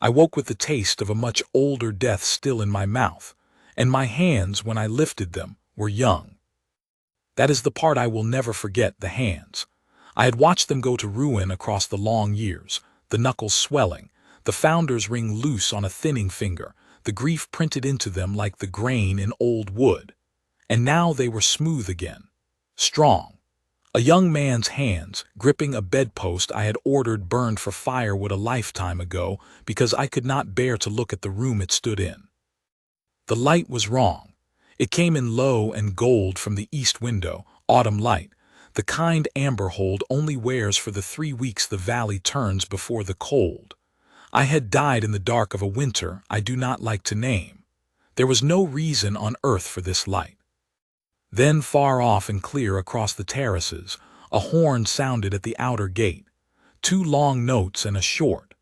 I woke with the taste of a much older death still in my mouth, and my hands, when I lifted them, were young. That is the part I will never forget, the hands. I had watched them go to ruin across the long years, the knuckles swelling, the founder's ring loose on a thinning finger, the grief printed into them like the grain in old wood. And now they were smooth again, strong. A young man's hands, gripping a bedpost I had ordered burned for firewood a lifetime ago because I could not bear to look at the room it stood in. The light was wrong. It came in low and gold from the east window, autumn light, the kind amber hold only wears for the 3 weeks the valley turns before the cold. I had died in the dark of a winter I do not like to name. There was no reason on earth for this light. Then far off and clear across the terraces, a horn sounded at the outer gate. 2 long notes and a short.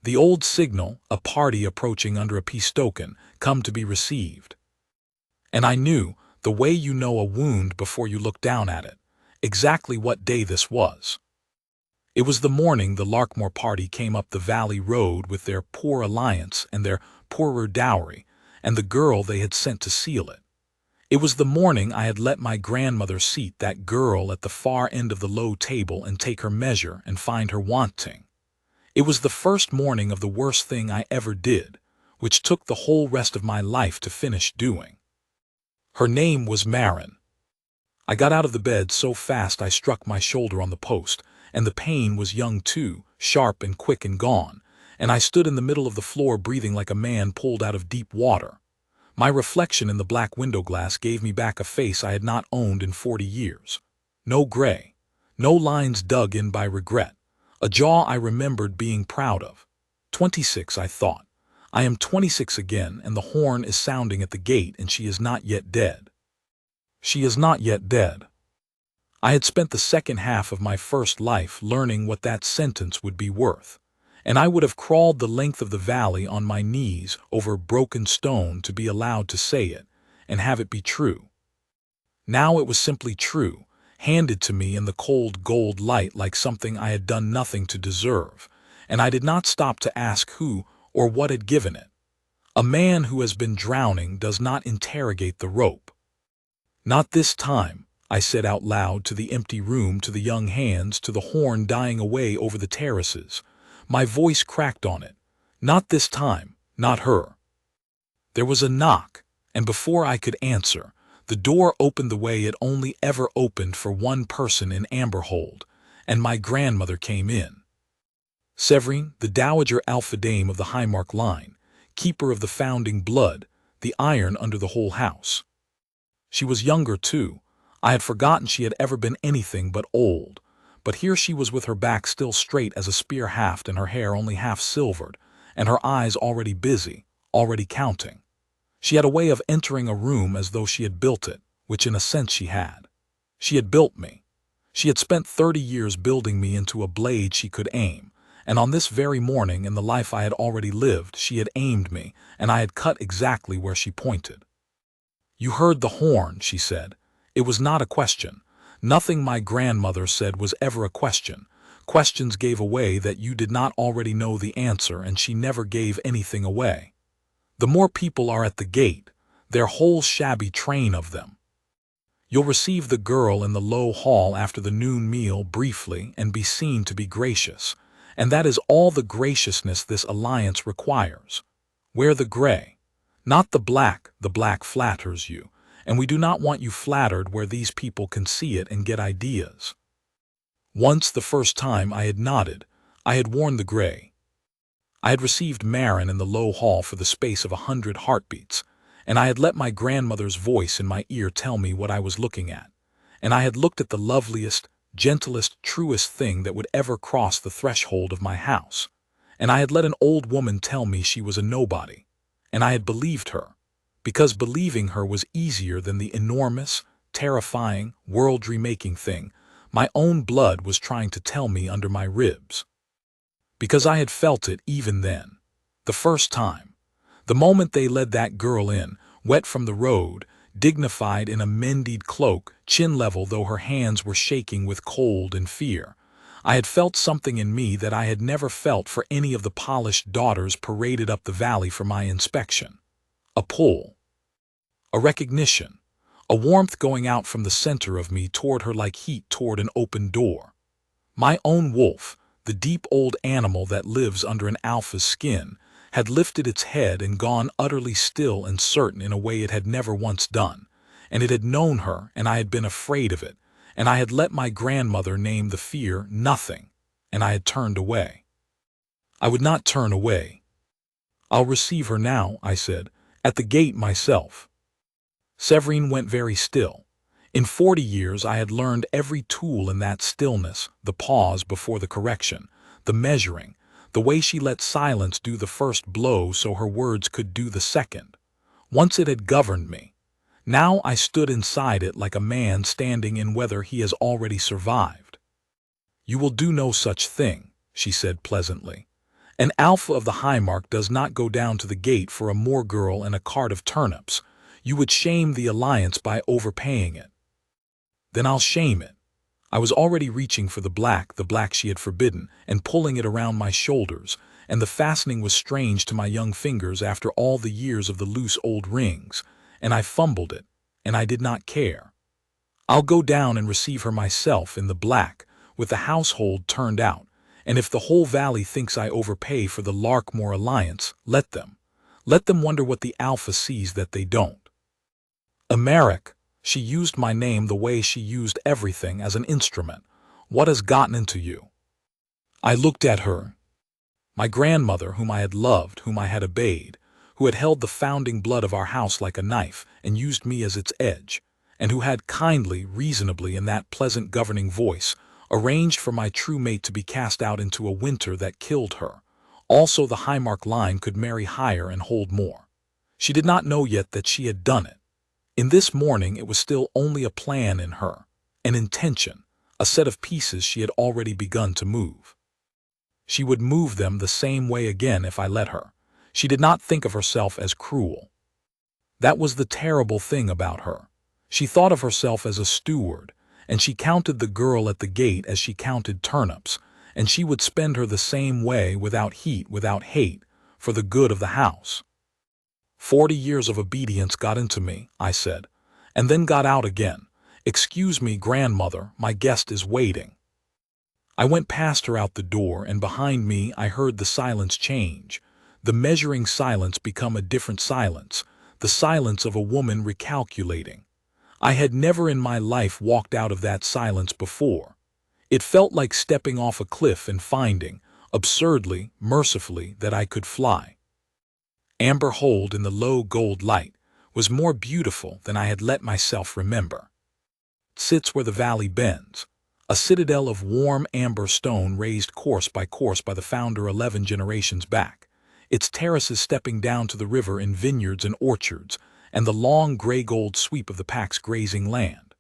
The old signal, a party approaching under a peace token, come to be received. And I knew, the way you know a wound before you look down at it, exactly what day this was. It was the morning the Larkmore party came up the valley road with their poor alliance and their poorer dowry, and the girl they had sent to seal it. It was the morning I had let my grandmother seat that girl at the far end of the low table and take her measure and find her wanting. It was the first morning of the worst thing I ever did, which took the whole rest of my life to finish doing. Her name was Marin. I got out of the bed so fast I struck my shoulder on the post, and the pain was young too, sharp and quick and gone, and I stood in the middle of the floor breathing like a man pulled out of deep water. My reflection in the black window glass gave me back a face I had not owned in 40 years. No gray, no lines dug in by regret, a jaw I remembered being proud of. 26, I thought. I am 26 again, and the horn is sounding at the gate, and she is not yet dead. She is not yet dead. I had spent the second half of my first life learning what that sentence would be worth, and I would have crawled the length of the valley on my knees over broken stone to be allowed to say it, and have it be true. Now it was simply true, handed to me in the cold gold light like something I had done nothing to deserve, and I did not stop to ask who or what had given it. A man who has been drowning does not interrogate the rope. Not this time, I said out loud to the empty room, to the young hands, to the horn dying away over the terraces. My voice cracked on it. Not this time, not her. There was a knock, and before I could answer, the door opened the way it only ever opened for one person in Amberhold, and my grandmother came in. Severine, the dowager alpha dame of the Highmark line, keeper of the founding blood, the iron under the whole house. She was younger, too. I had forgotten she had ever been anything but old, but here she was with her back still straight as a spear haft and her hair only half silvered, and her eyes already busy, already counting. She had a way of entering a room as though she had built it, which in a sense she had. She had built me. She had spent 30 years building me into a blade she could aim, and on this very morning in the life I had already lived she had aimed me, and I had cut exactly where she pointed. "You heard the horn," she said. It was not a question. Nothing my grandmother said was ever a question. Questions gave away that you did not already know the answer, and she never gave anything away. The more people are at the gate, their whole shabby train of them. You'll receive the girl in the low hall after the noon meal briefly and be seen to be gracious, and that is all the graciousness this alliance requires. Wear the gray, not the black flatters you, and we do not want you flattered where these people can see it and get ideas. Once, the first time, I had nodded. I had worn the gray. I had received Marin in the low hall for the space of 100 heartbeats, and I had let my grandmother's voice in my ear tell me what I was looking at, and I had looked at the loveliest, gentlest, truest thing that would ever cross the threshold of my house, and I had let an old woman tell me she was a nobody, and I had believed her, because believing her was easier than the enormous, terrifying, world-remaking thing my own blood was trying to tell me under my ribs. Because I had felt it even then, the first time, the moment they led that girl in, wet from the road, dignified in a mended cloak, chin level though her hands were shaking with cold and fear. I had felt something in me that I had never felt for any of the polished daughters paraded up the valley for my inspection. A pull. A recognition. A warmth going out from the center of me toward her like heat toward an open door. My own wolf, the deep old animal that lives under an alpha's skin, had lifted its head and gone utterly still and certain in a way it had never once done, and it had known her, and I had been afraid of it, and I had let my grandmother name the fear nothing, and I had turned away. I would not turn away. "I'll receive her now," I said, "at the gate myself." Severine went very still. In 40 years I had learned every tool in that stillness, the pause before the correction, the measuring, the way she let silence do the first blow so her words could do the second. Once it had governed me. Now I stood inside it like a man standing in weather he has already survived. "You will do no such thing," she said pleasantly. "An alpha of the Highmark does not go down to the gate for a moor girl and a cart of turnips. You would shame the alliance by overpaying it." "Then I'll shame it." I was already reaching for the black she had forbidden, and pulling it around my shoulders, and the fastening was strange to my young fingers after all the years of the loose old rings, and I fumbled it, and I did not care. "I'll go down and receive her myself in the black, with the household turned out, and if the whole valley thinks I overpay for the Larkmoor alliance, let them. Let them wonder what the alpha sees that they don't. Emeric, she used my name the way she used everything as an instrument. What has gotten into you?" I looked at her. My grandmother, whom I had loved, whom I had obeyed, who had held the founding blood of our house like a knife and used me as its edge, and who had kindly, reasonably, in that pleasant governing voice, arranged for my true mate to be cast out into a winter that killed her. Also the Highmark line could marry higher and hold more. She did not know yet that she had done it. In this morning it was still only a plan in her, an intention, a set of pieces she had already begun to move. She would move them the same way again if I let her. She did not think of herself as cruel. That was the terrible thing about her. She thought of herself as a steward, and she counted the girl at the gate as she counted turnips, and she would spend her the same way, without heat, without hate, for the good of the house. 40 years of obedience got into me, I said, and then got out again. "Excuse me, grandmother, my guest is waiting." I went past her out the door, and behind me I heard the silence change, the measuring silence become a different silence, the silence of a woman recalculating. I had never in my life walked out of that silence before. It felt like stepping off a cliff and finding, absurdly, mercifully, that I could fly. Amber Hold in the low gold light was more beautiful than I had let myself remember. It sits where the valley bends, a citadel of warm amber stone raised course by the founder 11 generations back, its terraces stepping down to the river in vineyards and orchards, and the long gray-gold sweep of the pack's grazing land.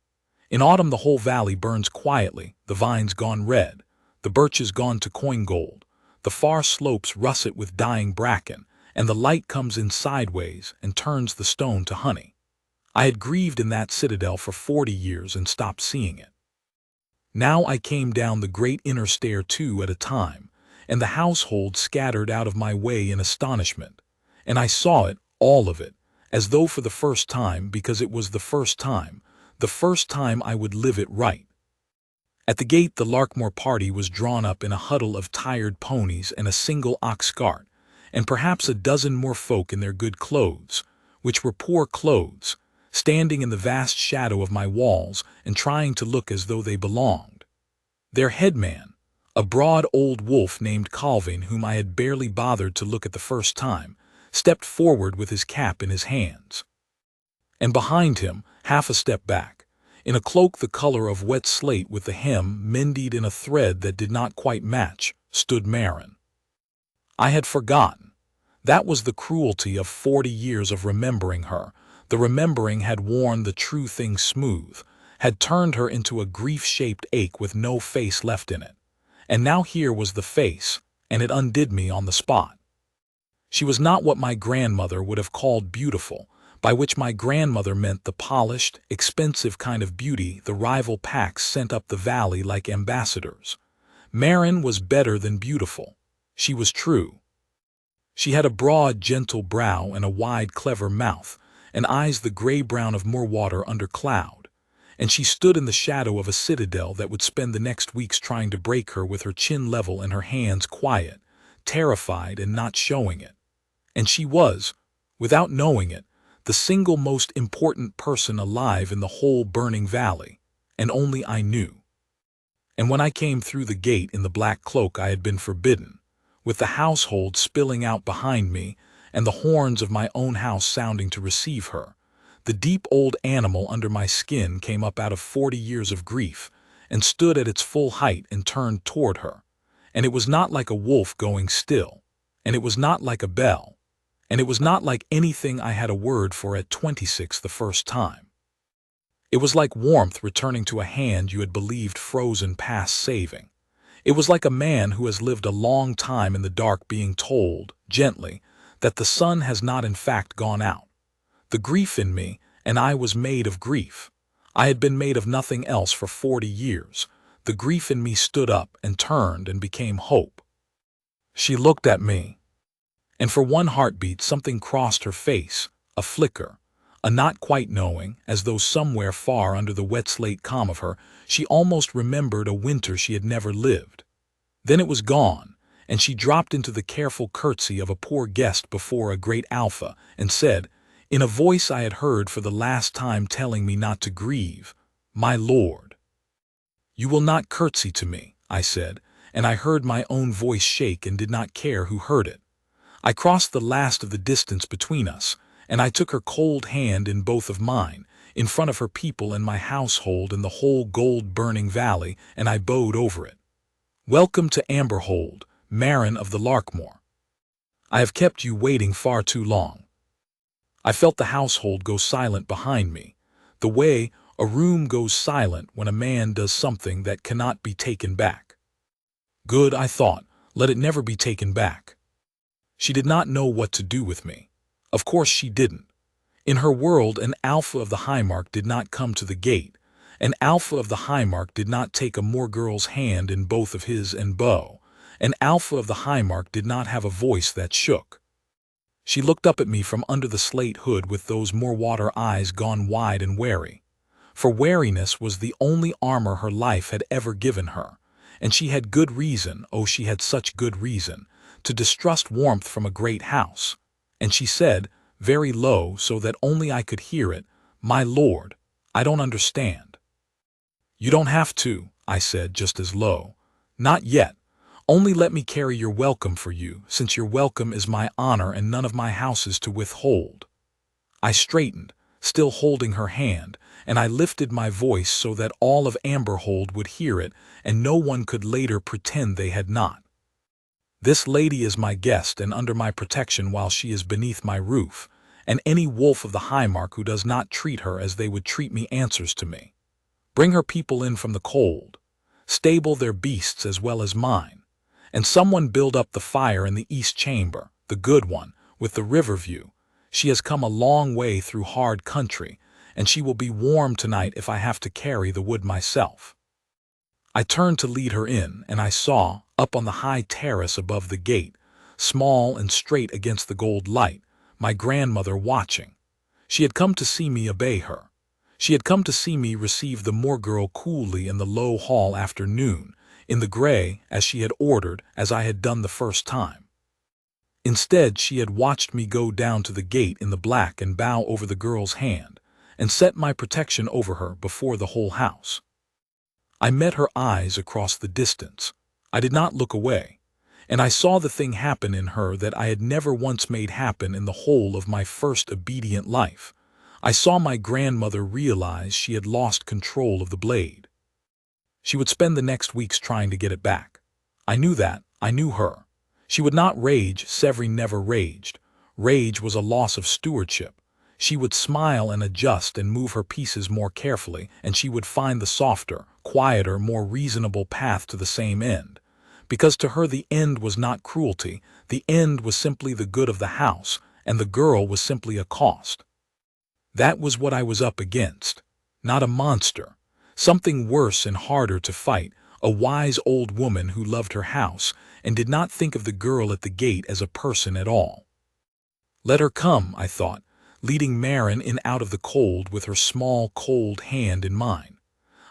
In autumn the whole valley burns quietly, the vines gone red, the birches gone to coin gold, the far slopes russet with dying bracken, and the light comes in sideways and turns the stone to honey. I had grieved in that citadel for 40 years and stopped seeing it. Now I came down the great inner stair 2 at a time, and the household scattered out of my way in astonishment, and I saw it, all of it, as though for the first time, because it was the first time I would live it right. At the gate the Larkmoor party was drawn up in a huddle of tired ponies and a single ox cart, and perhaps a dozen more folk in their good clothes, which were poor clothes, standing in the vast shadow of my walls and trying to look as though they belonged. Their headman, a broad old wolf named Calvin, whom I had barely bothered to look at the first time, stepped forward with his cap in his hands. And behind him, half a step back, in a cloak the color of wet slate with the hem mended in a thread that did not quite match, stood Marin. I had forgotten. That was the cruelty of 40 years of remembering her. The remembering had worn the true thing smooth, had turned her into a grief-shaped ache with no face left in it. And now here was the face, and it undid me on the spot. She was not what my grandmother would have called beautiful, by which my grandmother meant the polished, expensive kind of beauty the rival packs sent up the valley like ambassadors. Marin was better than beautiful. She was true. She had a broad, gentle brow and a wide, clever mouth, and eyes the gray-brown of more water under cloud. And she stood in the shadow of a citadel that would spend the next weeks trying to break her with her chin level and her hands quiet, terrified and not showing it. And she was, without knowing it, the single most important person alive in the whole burning valley, and only I knew. And when I came through the gate in the black cloak I had been forbidden, with the household spilling out behind me and the horns of my own house sounding to receive her, the deep old animal under my skin came up out of 40 years of grief and stood at its full height and turned toward her. And it was not like a wolf going still, and it was not like a bell, and it was not like anything I had a word for at 26 the first time. It was like warmth returning to a hand you had believed frozen past saving. It was like a man who has lived a long time in the dark being told, gently, that the sun has not in fact gone out. The grief in me, and I was made of grief. I had been made of nothing else for 40 years. The grief in me stood up and turned and became hope. She looked at me, and for one heartbeat something crossed her face, a flicker, a not quite knowing, as though somewhere far under the wet slate calm of her, she almost remembered a winter she had never lived. Then it was gone, and she dropped into the careful curtsy of a poor guest before a great alpha, and said, in a voice I had heard for the last time telling me not to grieve, "My lord." "You will not curtsy to me," I said, and I heard my own voice shake and did not care who heard it. I crossed the last of the distance between us, and I took her cold hand in both of mine, in front of her people and my household and the whole gold-burning valley, and I bowed over it. "Welcome to Amberhold, Marin of the Larkmoor. I have kept you waiting far too long." I felt the household go silent behind me, the way a room goes silent when a man does something that cannot be taken back. Good, I thought, let it never be taken back. She did not know what to do with me. Of course she didn't. In her world, an alpha of the Highmark did not come to the gate. An alpha of the Highmark did not take a Moor girl's hand in both of his and bow. An alpha of the Highmark did not have a voice that shook. She looked up at me from under the slate hood with those Moorwater eyes gone wide and wary. For wariness was the only armor her life had ever given her, and she had good reason, oh she had such good reason, to distrust warmth from a great house. And she said, very low so that only I could hear it, "My lord, I don't understand." "You don't have to," I said just as low. "Not yet. Only let me carry your welcome for you, since your welcome is my honor and none of my houses to withhold." I straightened, still holding her hand, and I lifted my voice so that all of Amberhold would hear it and no one could later pretend they had not. "This lady is my guest and under my protection while she is beneath my roof, and any wolf of the Highmark who does not treat her as they would treat me answers to me. Bring her people in from the cold. Stable their beasts as well as mine. And someone build up the fire in the east chamber, the good one, with the river view. She has come a long way through hard country, and she will be warm tonight if I have to carry the wood myself." I turned to lead her in, and I saw, up on the high terrace above the gate, small and straight against the gold light, my grandmother watching. She had come to see me obey her. She had come to see me receive the Moor girl coolly in the low hall after noon, in the gray, as she had ordered, as I had done the first time. Instead, she had watched me go down to the gate in the black and bow over the girl's hand, and set my protection over her before the whole house. I met her eyes across the distance. I did not look away, and I saw the thing happen in her that I had never once made happen in the whole of my first obedient life. I saw my grandmother realize she had lost control of the blade. She would spend the next weeks trying to get it back. I knew that. I knew her. She would not rage. Séverine never raged. Rage was a loss of stewardship. She would smile and adjust and move her pieces more carefully, and she would find the softer, quieter, more reasonable path to the same end. Because to her the end was not cruelty, the end was simply the good of the house, and the girl was simply a cost. That was what I was up against. Not a monster. Something worse and harder to fight, a wise old woman who loved her house and did not think of the girl at the gate as a person at all. Let her come, I thought, leading Marin in out of the cold with her small, cold hand in mine.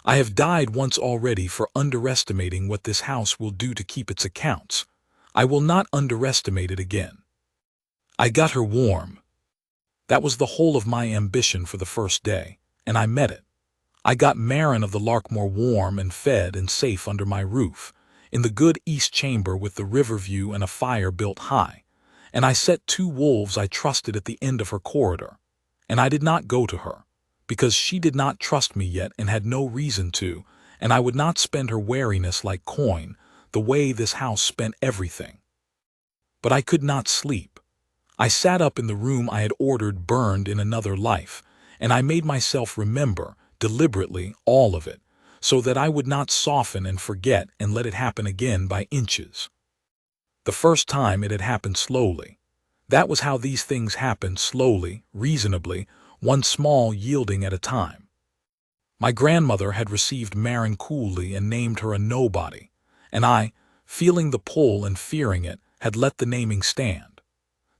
I have died once already for underestimating what this house will do to keep its accounts. I will not underestimate it again. I got her warm. That was the whole of my ambition for the first day, and I met it. I got Marin of the Larkmoor warm and fed and safe under my roof, in the good east chamber with the river view and a fire built high, and I set 2 wolves I trusted at the end of her corridor, and I did not go to her, because she did not trust me yet and had no reason to, and I would not spend her wariness like coin, the way this house spent everything. But I could not sleep. I sat up in the room I had ordered burned in another life, and I made myself remember, deliberately, all of it, so that I would not soften and forget and let it happen again by inches. The first time it had happened slowly. That was how these things happened, slowly, reasonably, one small yielding at a time. My grandmother had received Marin coolly and named her a nobody, and I, feeling the pull and fearing it, had let the naming stand.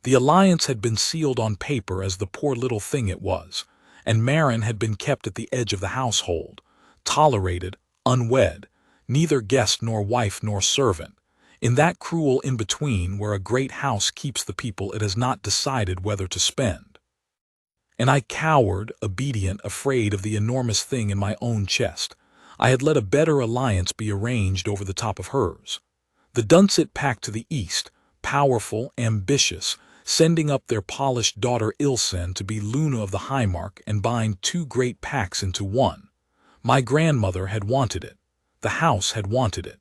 The alliance had been sealed on paper as the poor little thing it was, and Marin had been kept at the edge of the household, tolerated, unwed, neither guest nor wife nor servant, in that cruel in-between where a great house keeps the people it has not decided whether to spend. And I cowered, obedient, afraid of the enormous thing in my own chest. I had let a better alliance be arranged over the top of hers. The Dunsett pack to the east, powerful, ambitious, sending up their polished daughter Ilsen to be Luna of the Highmark and bind 2 great packs into one. My grandmother had wanted it. The house had wanted it.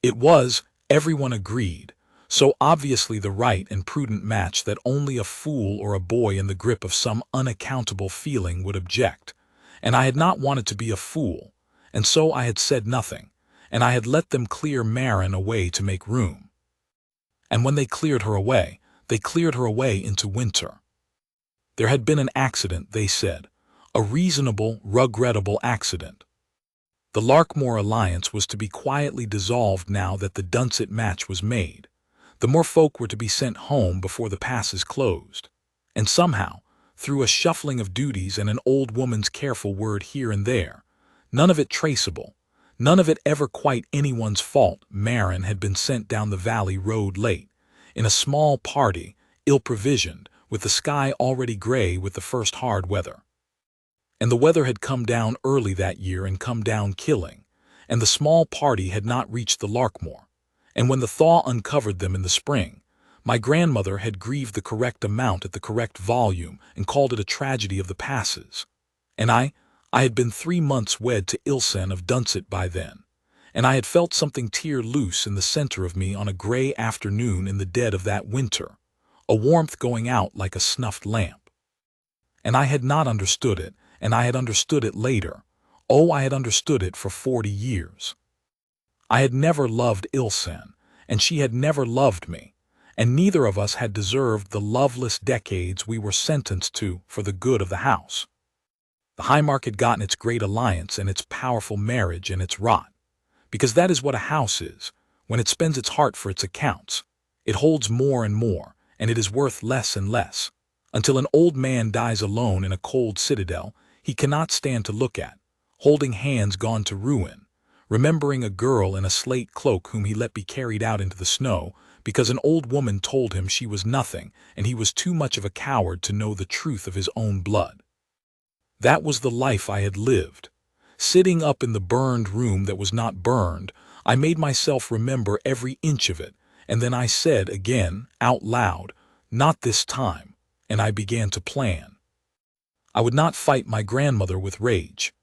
It was, everyone agreed, so obviously the right and prudent match that only a fool or a boy in the grip of some unaccountable feeling would object, and I had not wanted to be a fool, and so I had said nothing, and I had let them clear Marin away to make room. And when they cleared her away into winter. There had been an accident, they said, a reasonable, regrettable accident. The Larkmoor alliance was to be quietly dissolved now that the Dunsett match was made. The more folk were to be sent home before the passes closed. And somehow, through a shuffling of duties and an old woman's careful word here and there, none of it traceable, none of it ever quite anyone's fault, Marin had been sent down the valley road late, in a small party, ill-provisioned, with the sky already gray with the first hard weather. And the weather had come down early that year and come down killing, and the small party had not reached the Larkmoor, and when the thaw uncovered them in the spring, my grandmother had grieved the correct amount at the correct volume and called it a tragedy of the passes. And I had been 3 months wed to Ilsen of Dunsett by then, and I had felt something tear loose in the center of me on a gray afternoon in the dead of that winter, a warmth going out like a snuffed lamp. And I had not understood it, and I had understood it later. Oh, I had understood it for 40 years. I had never loved Ilsen, and she had never loved me, and neither of us had deserved the loveless decades we were sentenced to for the good of the house. The Highmark had gotten its great alliance and its powerful marriage and its rot, because that is what a house is. When it spends its heart for its accounts, it holds more and more, and it is worth less and less, until an old man dies alone in a cold citadel he cannot stand to look at, holding hands gone to ruin, remembering a girl in a slate cloak whom he let be carried out into the snow because an old woman told him she was nothing and he was too much of a coward to know the truth of his own blood. That was the life I had lived. Sitting up in the burned room that was not burned, I made myself remember every inch of it, and then I said again, out loud, "Not this time," and I began to plan. I would not fight my grandmother with rage.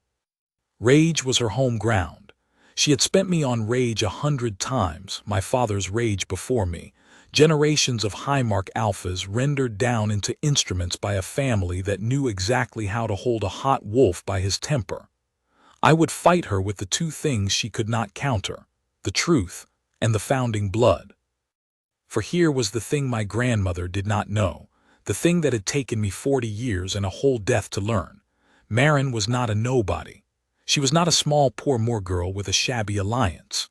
Rage was her home ground. She had spent me on rage 100 times, my father's rage before me, generations of Highmark alphas rendered down into instruments by a family that knew exactly how to hold a hot wolf by his temper. I would fight her with the 2 things she could not counter, the truth and the founding blood. For here was the thing my grandmother did not know, the thing that had taken me 40 years and a whole death to learn. Marin was not a nobody. She was not a small poor moor girl with a shabby alliance.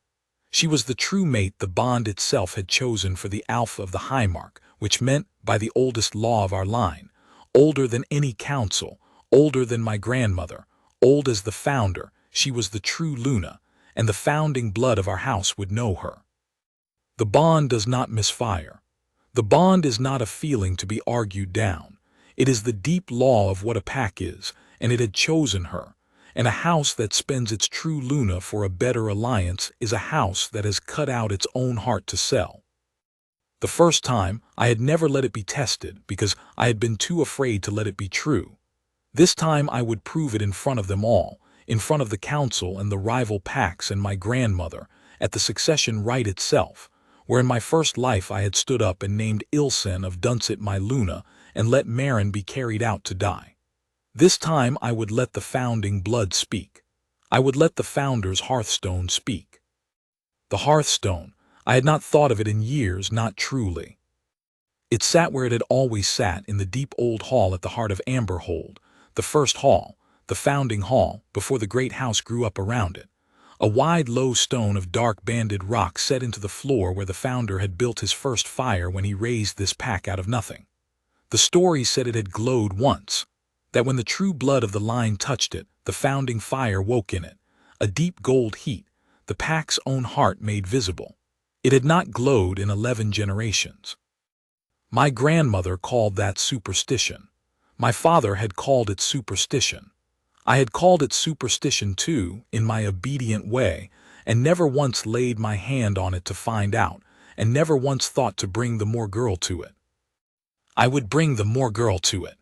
She was the true mate the bond itself had chosen for the alpha of the high mark, which meant, by the oldest law of our line, older than any council, older than my grandmother, old as the founder, she was the true Luna, and the founding blood of our house would know her. The bond does not misfire. The bond is not a feeling to be argued down. It is the deep law of what a pack is, and it had chosen her. And a house that spends its true Luna for a better alliance is a house that has cut out its own heart to sell. The first time, I had never let it be tested because I had been too afraid to let it be true. This time I would prove it in front of them all, in front of the council and the rival packs and my grandmother, at the succession rite itself, where in my first life I had stood up and named Ilsen of Dunset my Luna and let Marin be carried out to die. This time I would let the founding blood speak. I would let the founder's hearthstone speak. The hearthstone, I had not thought of it in years, not truly. It sat where it had always sat, in the deep old hall at the heart of Amberhold, the first hall, the founding hall, before the great house grew up around it. A wide, low stone of dark banded rock set into the floor where the founder had built his first fire when he raised this pack out of nothing. The story said it had glowed once, that when the true blood of the line touched it, the founding fire woke in it, a deep gold heat, the pack's own heart made visible. It had not glowed in 11 generations. My grandmother called that superstition. My father had called it superstition. I had called it superstition too, in my obedient way, and never once laid my hand on it to find out, and never once thought to bring the Moor girl to it. I would bring the Moor girl to it,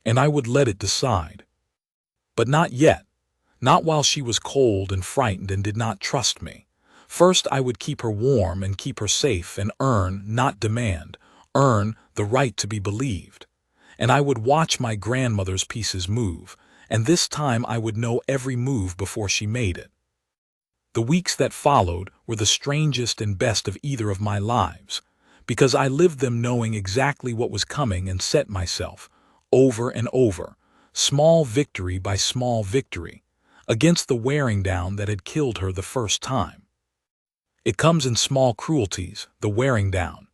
and I would let it decide. But not yet, not while she was cold and frightened and did not trust me. First I would keep her warm and keep her safe and earn, not demand, earn the right to be believed. And I would watch my grandmother's pieces move, and this time I would know every move before she made it. The weeks that followed were the strangest and best of either of my lives, because I lived them knowing exactly what was coming and set myself, over and over, small victory by small victory, against the wearing down that had killed her the first time. It comes in small cruelties, the wearing down.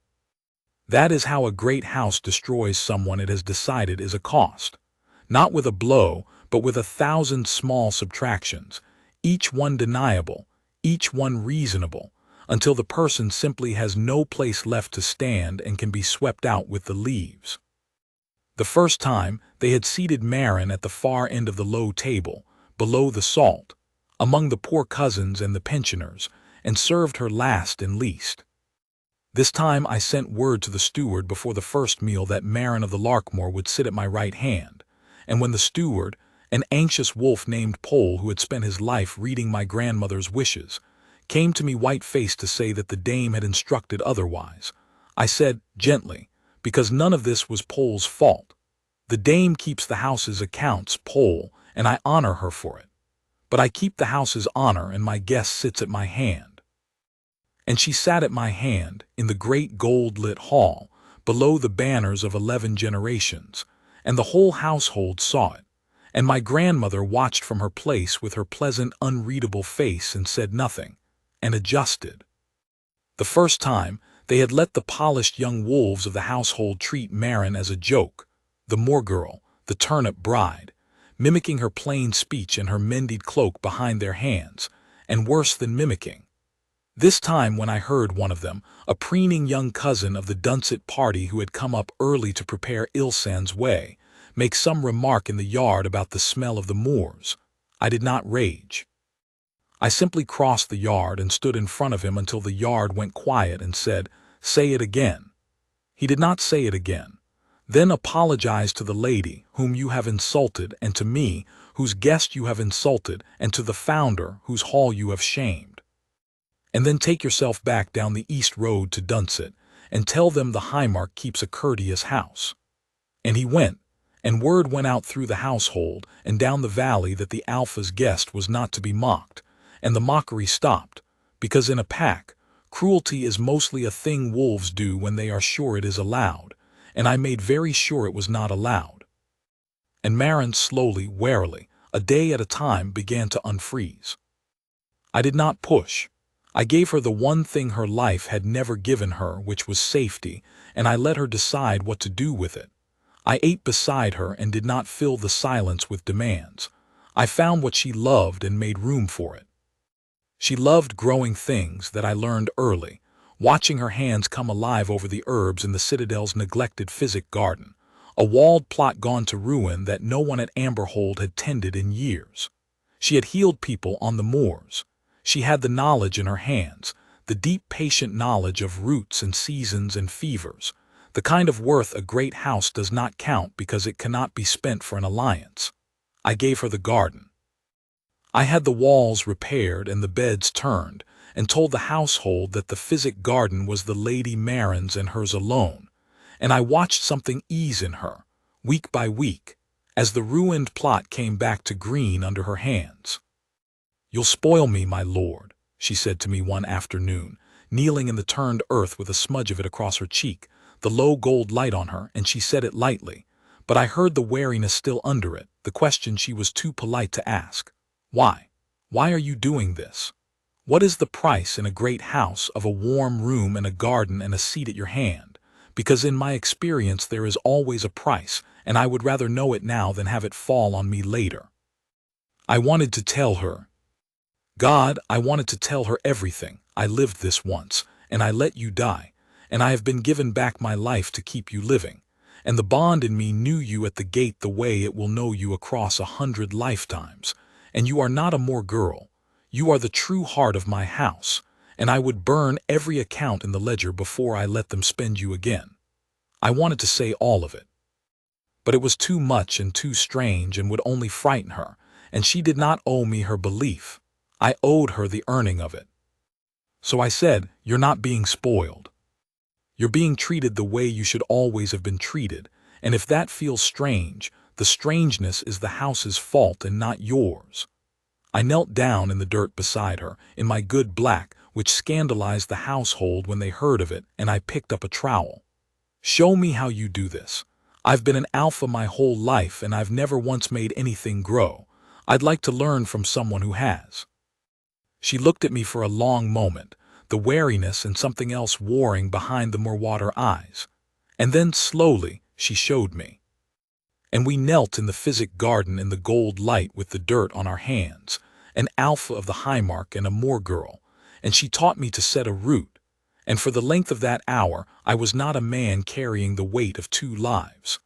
That is how a great house destroys someone it has decided is a cost, not with a blow, but with 1,000 small subtractions, each one deniable, each one reasonable, until the person simply has no place left to stand and can be swept out with the leaves. The first time, they had seated Marin at the far end of the low table, below the salt, among the poor cousins and the pensioners, and served her last and least. This time I sent word to the steward before the first meal that Marin of the Larkmoor would sit at my right hand, and when the steward, an anxious wolf named Pole who had spent his life reading my grandmother's wishes, came to me white-faced to say that the dame had instructed otherwise, I said, gently, because none of this was Pole's fault. The dame keeps the house's accounts, Pole, and I honor her for it. But I keep the house's honor, and my guest sits at my hand. And she sat at my hand, in the great gold-lit hall, below the banners of 11 generations, and the whole household saw it, and my grandmother watched from her place with her pleasant, unreadable face and said nothing, and adjusted. The first time, they had let the polished young wolves of the household treat Marin as a joke, the Moor girl, the turnip bride, mimicking her plain speech and her mended cloak behind their hands, and worse than mimicking. This time when I heard one of them, a preening young cousin of the Dunset party who had come up early to prepare Ilsan's way, make some remark in the yard about the smell of the moors, I did not rage. I simply crossed the yard and stood in front of him until the yard went quiet and said, "Say it again." He did not say it again. Then apologize to the lady whom you have insulted, and to me, whose guest you have insulted, and to the founder whose hall you have shamed. And then take yourself back down the east road to Dunset, and tell them the Highmark keeps a courteous house. And he went, and word went out through the household and down the valley that the Alpha's guest was not to be mocked, and the mockery stopped, because in a pack, cruelty is mostly a thing wolves do when they are sure it is allowed, and I made very sure it was not allowed. And Marin slowly, warily, a day at a time, began to unfreeze. I did not push. I gave her the one thing her life had never given her, which was safety, and I let her decide what to do with it. I ate beside her and did not fill the silence with demands. I found what she loved and made room for it. She loved growing things that I learned early, watching her hands come alive over the herbs in the Citadel's neglected physic garden, a walled plot gone to ruin that no one at Amberhold had tended in years. She had healed people on the moors. She had the knowledge in her hands, the deep patient knowledge of roots and seasons and fevers, the kind of worth a great house does not count because it cannot be spent for an alliance. I gave her the garden. I had the walls repaired and the beds turned, and told the household that the physic garden was the Lady Marin's and hers alone, and I watched something ease in her, week by week, as the ruined plot came back to green under her hands. "You'll spoil me, my lord," she said to me one afternoon, kneeling in the turned earth with a smudge of it across her cheek, the low gold light on her, and she said it lightly, but I heard the wariness still under it, the question she was too polite to ask. "Why? Why are you doing this? What is the price in a great house of a warm room and a garden and a seat at your hand? Because in my experience there is always a price, and I would rather know it now than have it fall on me later." I wanted to tell her. God, I wanted to tell her everything. I lived this once, and I let you die, and I have been given back my life to keep you living, and the bond in me knew you at the gate the way it will know you across 100 lifetimes, and you are not a more girl. You are the true heart of my house, and I would burn every account in the ledger before I let them spend you again. I wanted to say all of it. But it was too much and too strange and would only frighten her, and she did not owe me her belief. I owed her the earning of it. So I said, "You're not being spoiled. You're being treated the way you should always have been treated, and if that feels strange, the strangeness is the house's fault and not yours." I knelt down in the dirt beside her, in my good black, which scandalized the household when they heard of it, and I picked up a trowel. "Show me how you do this. I've been an alpha my whole life, and I've never once made anything grow. I'd like to learn from someone who has." She looked at me for a long moment, the wariness and something else warring behind the Moorwater eyes. And then, slowly, she showed me. And we knelt in the physic garden in the gold light with the dirt on our hands, an alpha of the Highmark and a moor girl, and she taught me to set a root, and for the length of that hour I was not a man carrying the weight of 2 lives.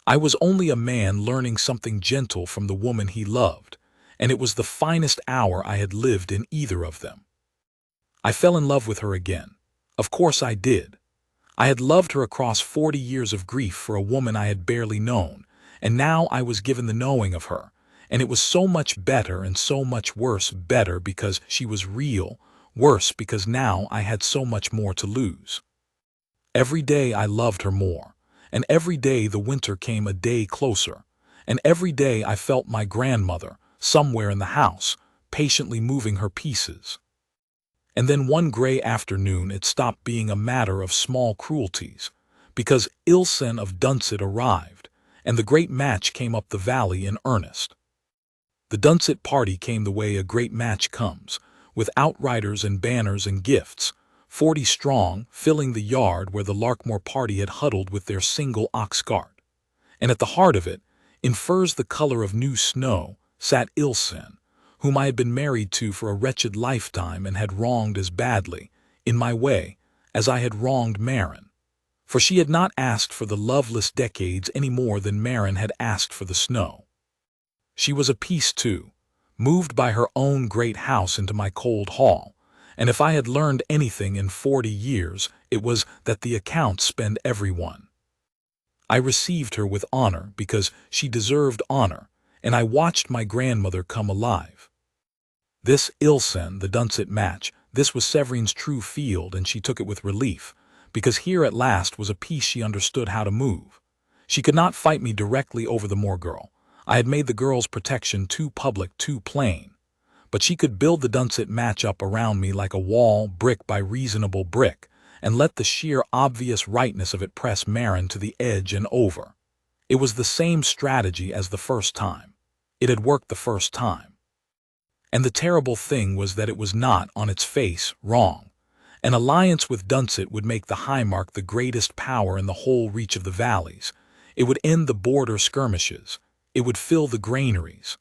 I was only a man learning something gentle from the woman he loved, and it was the finest hour I had lived in either of them. I fell in love with her again. Of course I did. I had loved her across 40 years of grief for a woman I had barely known, and now I was given the knowing of her, and it was so much better and so much worse. Better because she was real, worse because now I had so much more to lose. Every day I loved her more, and every day the winter came a day closer, and every day I felt my grandmother, somewhere in the house, patiently moving her pieces. And then one gray afternoon it stopped being a matter of small cruelties, because Ilsen of Dunsett arrived, and the great match came up the valley in earnest. The Dunsett party came the way a great match comes, with outriders and banners and gifts, 40 strong, filling the yard where the Larkmoor party had huddled with their single ox cart. And at the heart of it, in furs the color of new snow, sat Ilsen, whom I had been married to for a wretched lifetime and had wronged as badly, in my way, as I had wronged Marin. For she had not asked for the loveless decades any more than Marin had asked for the snow. She was a peace too, moved by her own great house into my cold hall, and if I had learned anything in 40 years, it was that the accounts spend every one. I received her with honor because she deserved honor, and I watched my grandmother come alive. This Ilsen, the Dunsett match, this was Severine's true field, and she took it with relief, because here at last was a piece she understood how to move. She could not fight me directly over the Moor girl. I had made the girl's protection too public, too plain. But she could build the Dunsett match up around me like a wall, brick by reasonable brick, and let the sheer obvious rightness of it press Marin to the edge and over. It was the same strategy as the first time. It had worked the first time. And the terrible thing was that it was not, on its face, wrong. An alliance with Dunsett would make the Highmark the greatest power in the whole reach of the valleys. It would end the border skirmishes. It would fill the granaries.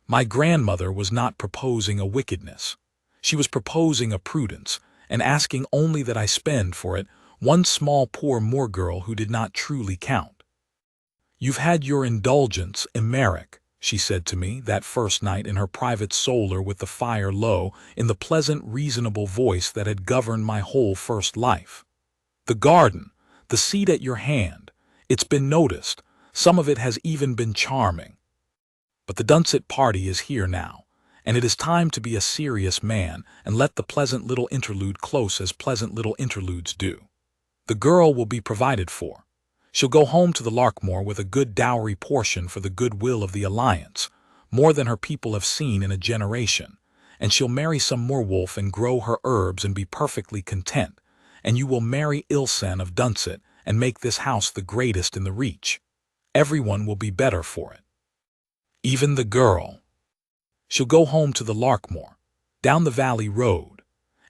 My grandmother was not proposing a wickedness. She was proposing a prudence, and asking only that I spend for it one small poor moor girl who did not truly count. "You've had your indulgence, Emmerich," she said to me that first night in her private solar with the fire low, in the pleasant, reasonable voice that had governed my whole first life. "The garden, the seat at your hand, it's been noticed, some of it has even been charming. But the Dunsett party is here now, and it is time to be a serious man and let the pleasant little interlude close as pleasant little interludes do. The girl will be provided for. She'll go home to the Larkmoor with a good dowry portion for the goodwill of the alliance, more than her people have seen in a generation, and she'll marry some moorwolf and grow her herbs and be perfectly content, and you will marry Ilsen of Dunsett and make this house the greatest in the reach. Everyone will be better for it. Even the girl. She'll go home to the Larkmoor, down the valley road."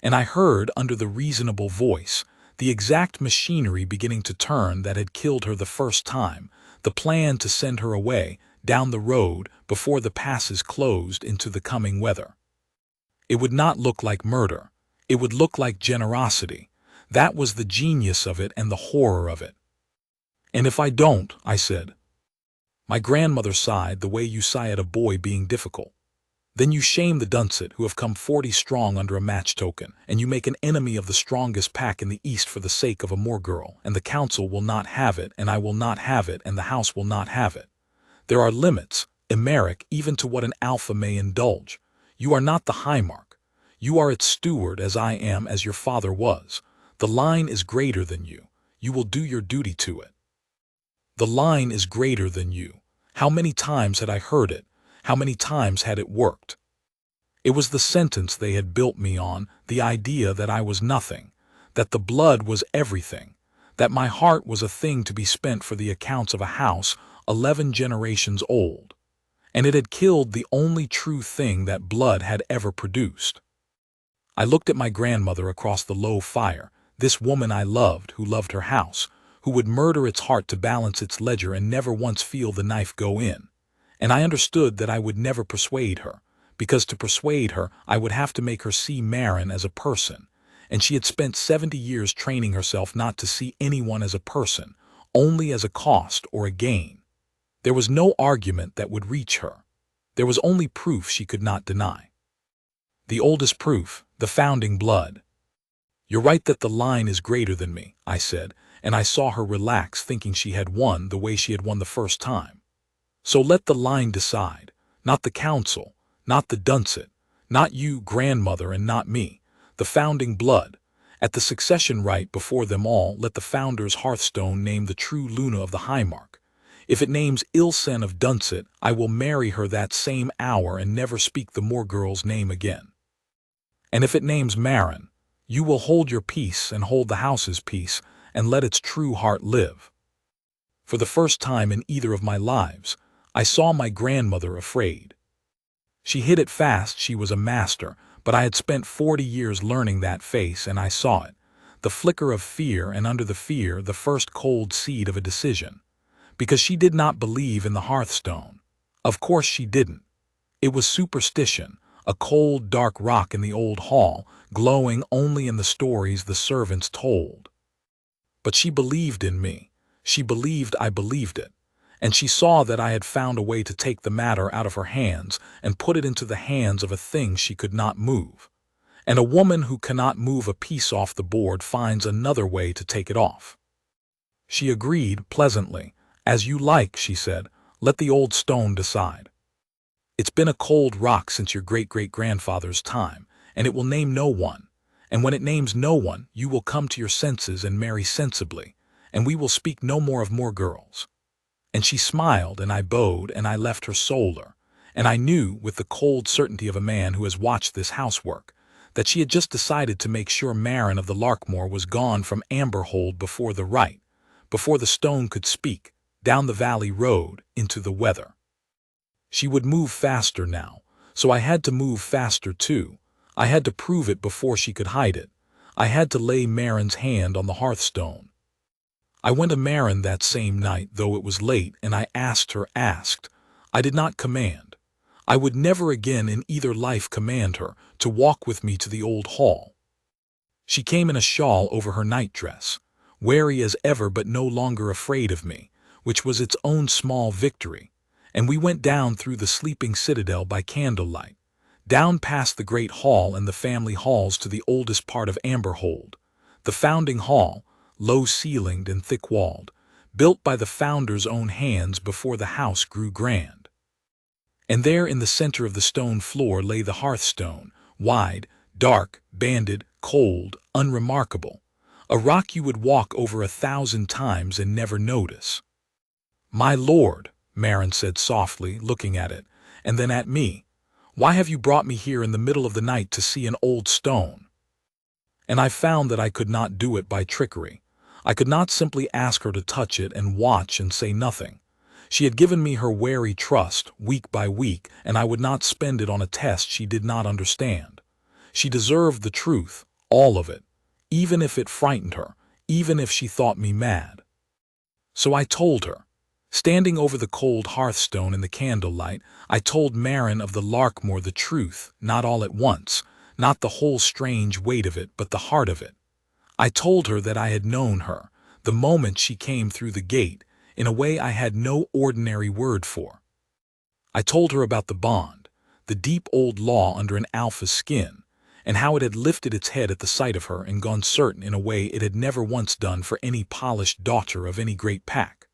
And I heard, under the reasonable voice, the exact machinery beginning to turn that had killed her the first time, the plan to send her away, down the road, before the passes closed into the coming weather. It would not look like murder. It would look like generosity. That was the genius of it and the horror of it. "And if I don't," I said. My grandmother sighed the way you sigh at a boy being difficult. "Then you shame the Dunsett, who have come 40 strong under a match token, and you make an enemy of the strongest pack in the East for the sake of a moor girl, and the council will not have it, and I will not have it, and the house will not have it. There are limits, Emmerich, even to what an alpha may indulge. You are not the Highmark. You are its steward, as I am, as your father was. The line is greater than you. You will do your duty to it." The line is greater than you. How many times had I heard it? How many times had it worked? It was the sentence they had built me on, the idea that I was nothing, that the blood was everything, that my heart was a thing to be spent for the accounts of a house 11 generations old. And it had killed the only true thing that blood had ever produced. I looked at my grandmother across the low fire, this woman I loved, who loved her house, who would murder its heart to balance its ledger and never once feel the knife go in. And I understood that I would never persuade her, because to persuade her I would have to make her see Marin as a person, and she had spent 70 years training herself not to see anyone as a person, only as a cost or a gain. There was no argument that would reach her. There was only proof she could not deny. The oldest proof, the founding blood. "You're right that the line is greater than me," I said, and I saw her relax, thinking she had won the way she had won the first time. "So let the line decide, not the council, not the Dunsett, not you, grandmother, and not me, the founding blood. At the succession rite before them all, let the founder's hearthstone name the true Luna of the Highmark. If it names Ilsen of Dunsett, I will marry her that same hour and never speak the moor girl's name again. And if it names Marin, you will hold your peace and hold the house's peace, and let its true heart live." For the first time in either of my lives, I saw my grandmother afraid. She hid it fast, she was a master, but I had spent 40 years learning that face, and I saw it, the flicker of fear, and under the fear the first cold seed of a decision. Because she did not believe in the hearthstone. Of course she didn't. It was superstition, a cold, dark rock in the old hall, glowing only in the stories the servants told. But she believed in me. She believed I believed it. And she saw that I had found a way to take the matter out of her hands and put it into the hands of a thing she could not move. And a woman who cannot move a piece off the board finds another way to take it off. She agreed pleasantly. "As you like," she said. "Let the old stone decide. It's been a cold rock since your great-great-grandfather's time, and it will name no one. And when it names no one, you will come to your senses and marry sensibly, and we will speak no more of moor girls." And she smiled, and I bowed, and I left her solar, and I knew, with the cold certainty of a man who has watched this housework, that she had just decided to make sure Marin of the Larkmoor was gone from Amberhold before the rite, before the stone could speak, down the valley road, into the weather. She would move faster now, so I had to move faster too. I had to prove it before she could hide it. I had to lay Marin's hand on the hearthstone. I went to Marin that same night, though it was late, and I asked her. I did not command. I would never again in either life command her to walk with me to the old hall. She came in a shawl over her nightdress, wary as ever but no longer afraid of me, which was its own small victory, and we went down through the sleeping citadel by candlelight, down past the great hall and the family halls to the oldest part of Amberhold, the founding hall, low-ceilinged and thick-walled, built by the founder's own hands before the house grew grand. And there in the center of the stone floor lay the hearthstone, wide, dark, banded, cold, unremarkable, a rock you would walk over 1,000 times and never notice. "My lord," Marin said softly, looking at it, and then at me, "why have you brought me here in the middle of the night to see an old stone?" And I found that I could not do it by trickery. I could not simply ask her to touch it and watch and say nothing. She had given me her wary trust, week by week, and I would not spend it on a test she did not understand. She deserved the truth, all of it, even if it frightened her, even if she thought me mad. So I told her. Standing over the cold hearthstone in the candlelight, I told Marin of the Larkmoor the truth, not all at once, not the whole strange weight of it, but the heart of it. I told her that I had known her, the moment she came through the gate, in a way I had no ordinary word for. I told her about the bond, the deep old law under an alpha's skin, and how it had lifted its head at the sight of her and gone certain in a way it had never once done for any polished daughter of any great pack.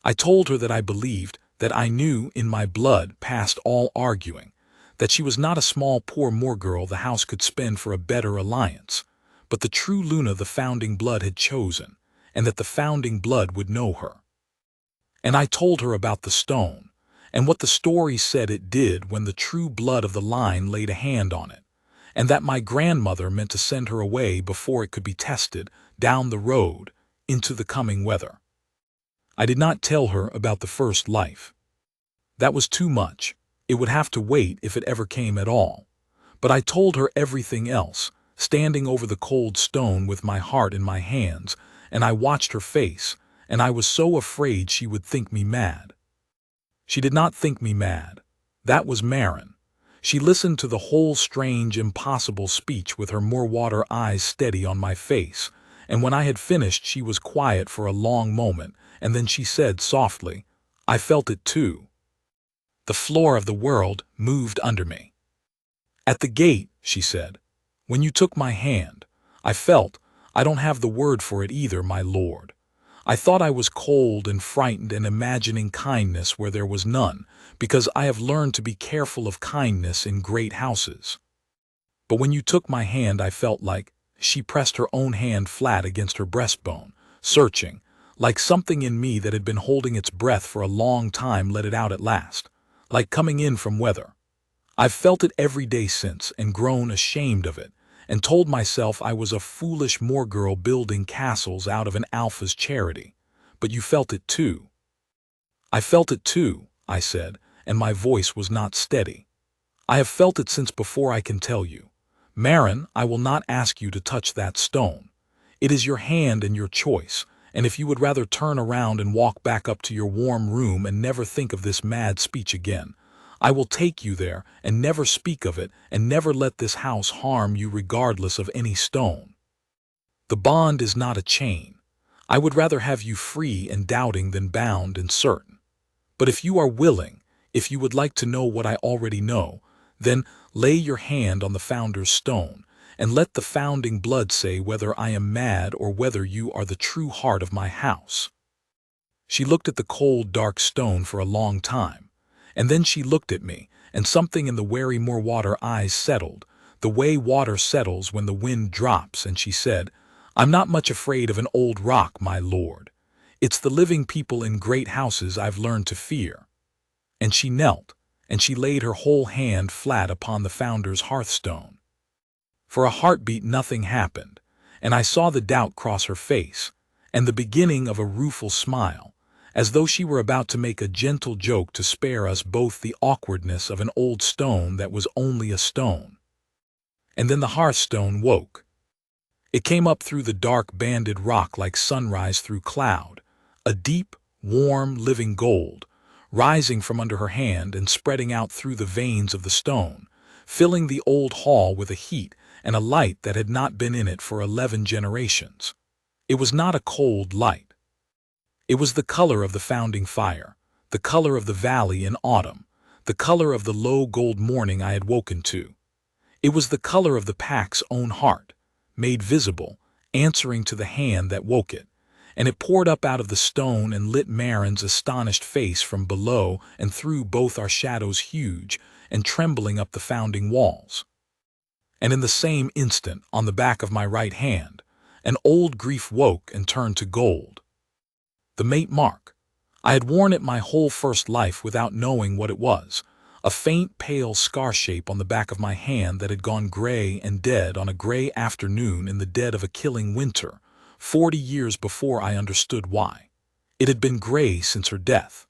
I told her that I believed, that I knew in my blood past all arguing, that she was not a small poor moor-girl the house could spend for a better alliance, but the true Luna the founding blood had chosen, and that the founding blood would know her. And I told her about the stone, and what the story said it did when the true blood of the line laid a hand on it, and that my grandmother meant to send her away before it could be tested, down the road, into the coming weather. I did not tell her about the first life. That was too much. It would have to wait if it ever came at all. But I told her everything else, standing over the cold stone with my heart in my hands, and I watched her face, and I was so afraid she would think me mad. She did not think me mad. That was Marin. She listened to the whole strange, impossible speech with her moorwater eyes steady on my face, and when I had finished she was quiet for a long moment, and then she said softly, "I felt it too. The floor of the world moved under me. At the gate," she said, "when you took my hand, I felt, I don't have the word for it either, my lord. I thought I was cold and frightened and imagining kindness where there was none, because I have learned to be careful of kindness in great houses. But when you took my hand I felt like," she pressed her own hand flat against her breastbone, searching, like something in me that had been holding its breath for a long time let it out at last, like coming in from weather. I've felt it every day since and grown ashamed of it, and told myself I was a foolish moor-girl building castles out of an alpha's charity. But you felt it too." "I felt it too," I said, and my voice was not steady. "I have felt it since before I can tell you. Marin, I will not ask you to touch that stone. It is your hand and your choice, and if you would rather turn around and walk back up to your warm room and never think of this mad speech again, I will take you there and never speak of it and never let this house harm you regardless of any stone. The bond is not a chain. I would rather have you free and doubting than bound and certain. But if you are willing, if you would like to know what I already know, then lay your hand on the founder's stone, and let the founding blood say whether I am mad or whether you are the true heart of my house." She looked at the cold, dark stone for a long time, and then she looked at me, and something in the wary moorwater eyes settled, the way water settles when the wind drops, and she said, "I'm not much afraid of an old rock, my lord. It's the living people in great houses I've learned to fear." And she knelt, and she laid her whole hand flat upon the founder's hearthstone. For a heartbeat nothing happened, and I saw the doubt cross her face, and the beginning of a rueful smile, as though she were about to make a gentle joke to spare us both the awkwardness of an old stone that was only a stone. And then the hearthstone woke. It came up through the dark banded rock like sunrise through cloud, a deep, warm, living gold, rising from under her hand and spreading out through the veins of the stone, filling the old hall with a heat and a light that had not been in it for 11 generations. It was not a cold light. It was the color of the founding fire, the color of the valley in autumn, the color of the low gold morning I had woken to. It was the color of the pack's own heart, made visible, answering to the hand that woke it, and it poured up out of the stone and lit Marin's astonished face from below and threw both our shadows huge and trembling up the founding walls. And in the same instant, on the back of my right hand, an old grief woke and turned to gold. The mate mark. I had worn it my whole first life without knowing what it was, a faint pale scar shape on the back of my hand that had gone gray and dead on a gray afternoon in the dead of a killing winter, 40 years before I understood why. It had been gray since her death.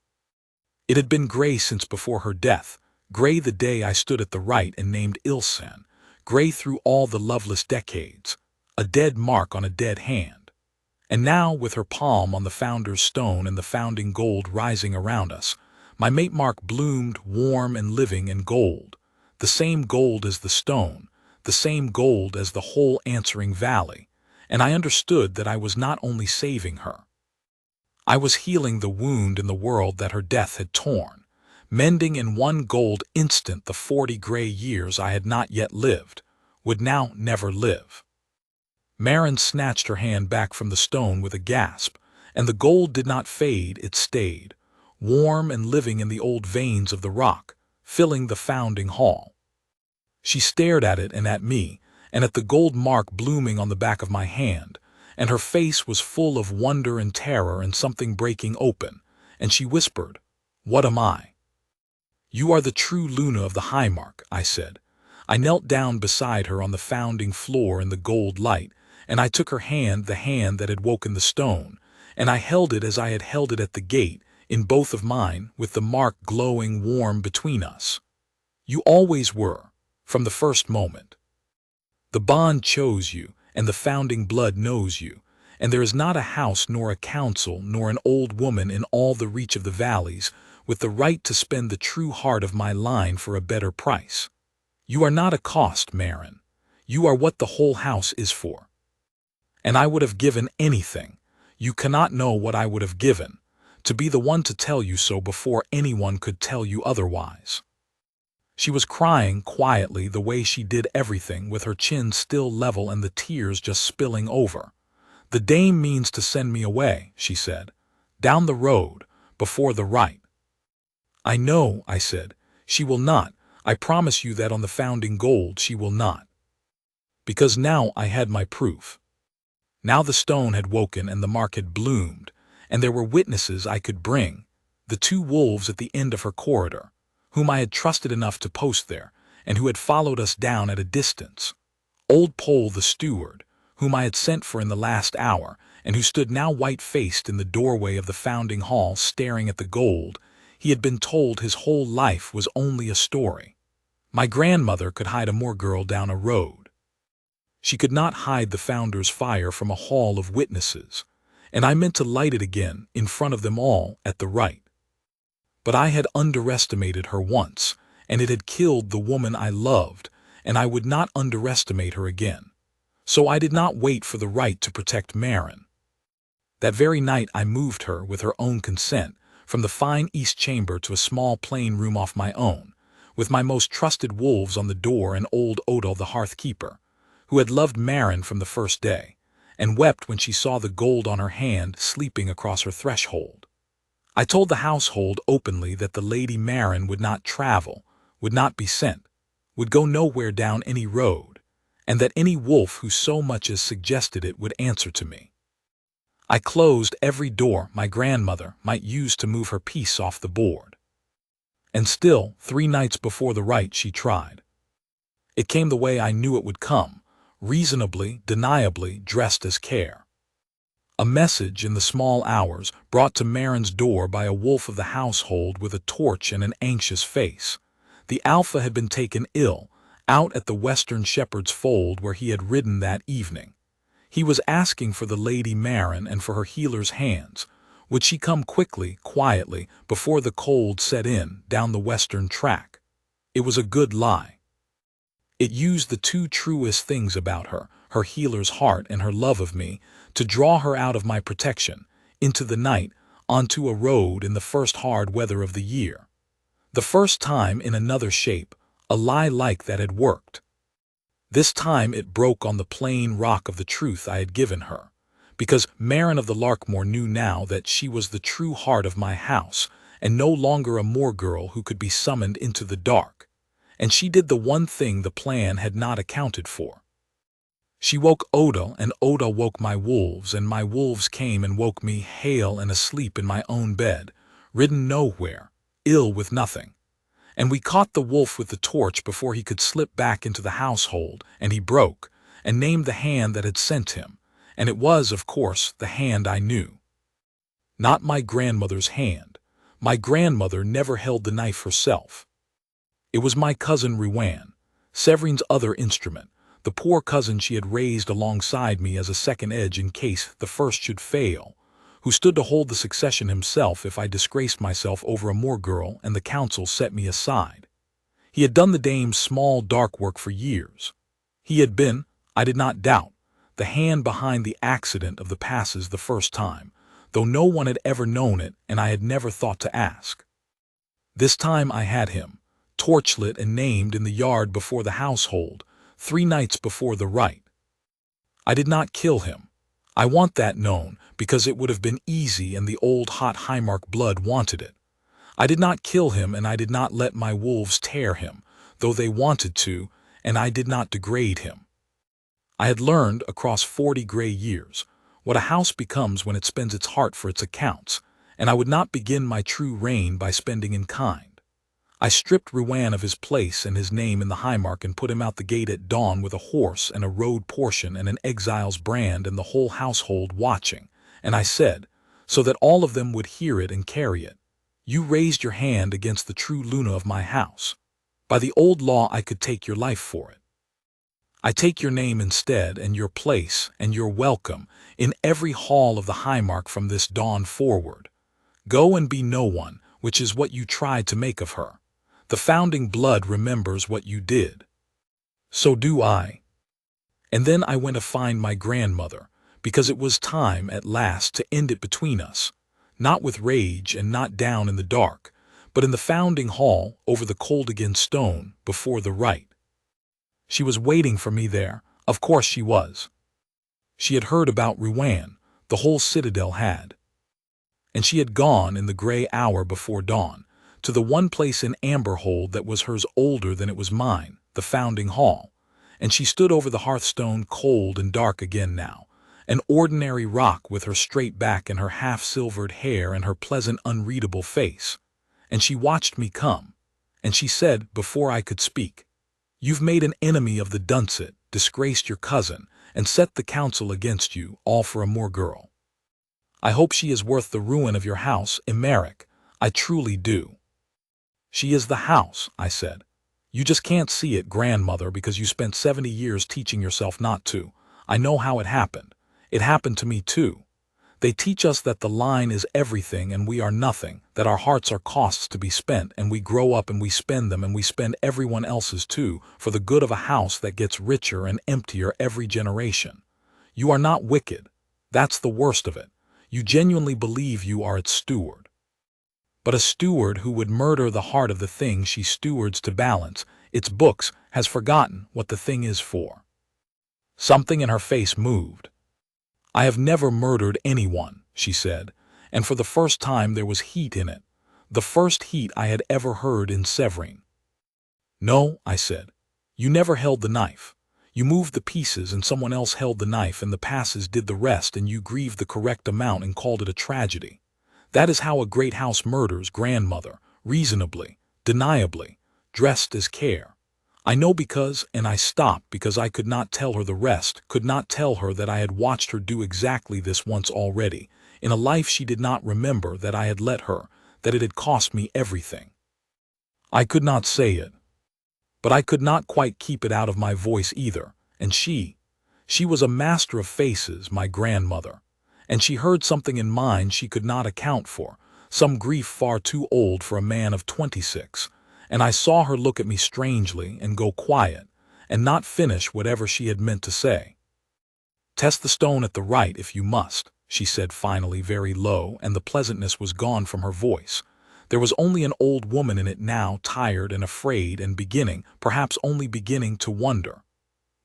It had been gray since before her death, gray the day I stood at the right and named Ilsen, gray through all the loveless decades, a dead mark on a dead hand. And now, with her palm on the founder's stone and the founding gold rising around us, my mate mark bloomed warm and living and gold, the same gold as the stone, the same gold as the whole answering valley, and I understood that I was not only saving her. I was healing the wound in the world that her death had torn, mending in one gold instant the 40 gray years I had not yet lived, would now never live. Marin snatched her hand back from the stone with a gasp, and the gold did not fade, it stayed, warm and living in the old veins of the rock, filling the founding hall. She stared at it and at me, and at the gold mark blooming on the back of my hand, and her face was full of wonder and terror and something breaking open, and she whispered, "What am I?" "You are the true Luna of the High Mark," I said. I knelt down beside her on the founding floor in the gold light, and I took her hand, the hand that had woken the stone, and I held it as I had held it at the gate, in both of mine, with the mark glowing warm between us. You always were, from the first moment. The bond chose you, and the founding blood knows you, and there is not a house nor a council nor an old woman in all the reach of the valleys with the right to spend the true heart of my line for a better price. You are not a cost, Marin. You are what the whole house is for. And I would have given anything, you cannot know what I would have given, to be the one to tell you so before anyone could tell you otherwise. She was crying quietly the way she did everything, with her chin still level and the tears just spilling over. "The dame means to send me away," she said, "down the road, before the right." "I know," I said. "She will not. I promise you that on the founding gold she will not." Because now I had my proof. Now the stone had woken and the mark had bloomed, and there were witnesses I could bring, the 2 wolves at the end of her corridor, whom I had trusted enough to post there, and who had followed us down at a distance. Old Pole the steward, whom I had sent for in the last hour, and who stood now white-faced in the doorway of the founding hall staring at the gold. He had been told his whole life was only a story. My grandmother could hide a Moor girl down a road. She could not hide the founder's fire from a hall of witnesses, and I meant to light it again in front of them all at the right. But I had underestimated her once, and it had killed the woman I loved, and I would not underestimate her again. So I did not wait for the right to protect Marin. That very night I moved her, with her own consent, from the fine east chamber to a small plain room off my own, with my most trusted wolves on the door and old Odal the hearth-keeper, who had loved Marin from the first day, and wept when she saw the gold on her hand sleeping across her threshold. I told the household openly that the Lady Marin would not travel, would not be sent, would go nowhere down any road, and that any wolf who so much as suggested it would answer to me. I closed every door my grandmother might use to move her peace off the board. And still, 3 nights before the right she tried. It came the way I knew it would come, reasonably, deniably, dressed as care. A message in the small hours brought to Marin's door by a wolf of the household with a torch and an anxious face. The alpha had been taken ill, out at the western shepherd's fold where he had ridden that evening. He was asking for the Lady Marin and for her healer's hands. Would she come quickly, quietly, before the cold set in, down the western track? It was a good lie. It used the two truest things about her, her healer's heart and her love of me, to draw her out of my protection, into the night, onto a road in the first hard weather of the year. The first time in another shape, a lie like that had worked. This time it broke on the plain rock of the truth I had given her, because Marin of the Larkmoor knew now that she was the true heart of my house, and no longer a moor girl who could be summoned into the dark. And she did the one thing the plan had not accounted for. She woke Oda, and Oda woke my wolves, and my wolves came and woke me hale and asleep in my own bed, ridden nowhere, ill with nothing. And we caught the wolf with the torch before he could slip back into the household, and he broke, and named the hand that had sent him, and it was, of course, the hand I knew. Not my grandmother's hand. My grandmother never held the knife herself. It was my cousin Reborn, Severine's other instrument, the poor cousin she had raised alongside me as a second edge in case the first should fail, who stood to hold the succession himself if I disgraced myself over a moor girl and the council set me aside. He had done the dame's small dark work for years. He had been, I did not doubt, the hand behind the accident of the passes the first time, though no one had ever known it and I had never thought to ask. This time I had him, torchlit and named in the yard before the household, 3 nights before the rite. I did not kill him. I want that known, because it would have been easy and the old hot Highmark blood wanted it. I did not kill him, and I did not let my wolves tear him, though they wanted to, and I did not degrade him. I had learned, across 40 gray years, what a house becomes when it spends its heart for its accounts, and I would not begin my true reign by spending in kind. I stripped Reborn of his place and his name in the Highmark and put him out the gate at dawn with a horse and a road portion and an exile's brand and the whole household watching, and I said, so that all of them would hear it and carry it, "You raised your hand against the true Luna of my house. By the old law I could take your life for it. I take your name instead, and your place, and your welcome, in every hall of the Highmark from this dawn forward. Go and be no one, which is what you tried to make of her. The founding blood remembers what you did. So do I." And then I went to find my grandmother, because it was time, at last, to end it between us, not with rage and not down in the dark, but in the founding hall, over the Coldigan stone, before the rite. She was waiting for me there, of course she was. She had heard about Reborn, the whole citadel had. And she had gone in the gray hour before dawn, to the one place in Amberhold that was hers older than it was mine, the founding hall, and she stood over the hearthstone cold and dark again now, an ordinary rock with her straight back and her half-silvered hair and her pleasant unreadable face, and she watched me come, and she said before I could speak, "You've made an enemy of the Duncet, disgraced your cousin, and set the council against you, all for a moor girl. I hope she is worth the ruin of your house, Emeric, I truly do." "She is the house," I said. "You just can't see it, grandmother, because you spent 70 years teaching yourself not to. I know how it happened. It happened to me too. They teach us that the line is everything and we are nothing, that our hearts are costs to be spent, and we grow up and we spend them and we spend everyone else's too, for the good of a house that gets richer and emptier every generation. You are not wicked. That's the worst of it. You genuinely believe you are its steward. But a steward who would murder the heart of the thing she stewards to balance its books has forgotten what the thing is for." Something in her face moved. "I have never murdered anyone," she said, and for the first time there was heat in it, the first heat I had ever heard in Severine. "No," I said. "You never held the knife. You moved the pieces and someone else held the knife and the passes did the rest, and you grieved the correct amount and called it a tragedy. That is how a great house murders, grandmother, reasonably, deniably, dressed as care. I know because, and I stopped because I could not tell her the rest, could not tell her that I had watched her do exactly this once already, in a life she did not remember, that I had let her, that it had cost me everything. I could not say it. But I could not quite keep it out of my voice either, and she was a master of faces, my grandmother, and she heard something in mine she could not account for, some grief far too old for a man of 26, and I saw her look at me strangely and go quiet, and not finish whatever she had meant to say. "Test the stone at the right if you must," she said finally, very low, and the pleasantness was gone from her voice. There was only an old woman in it now, tired and afraid and beginning, perhaps only beginning, to wonder.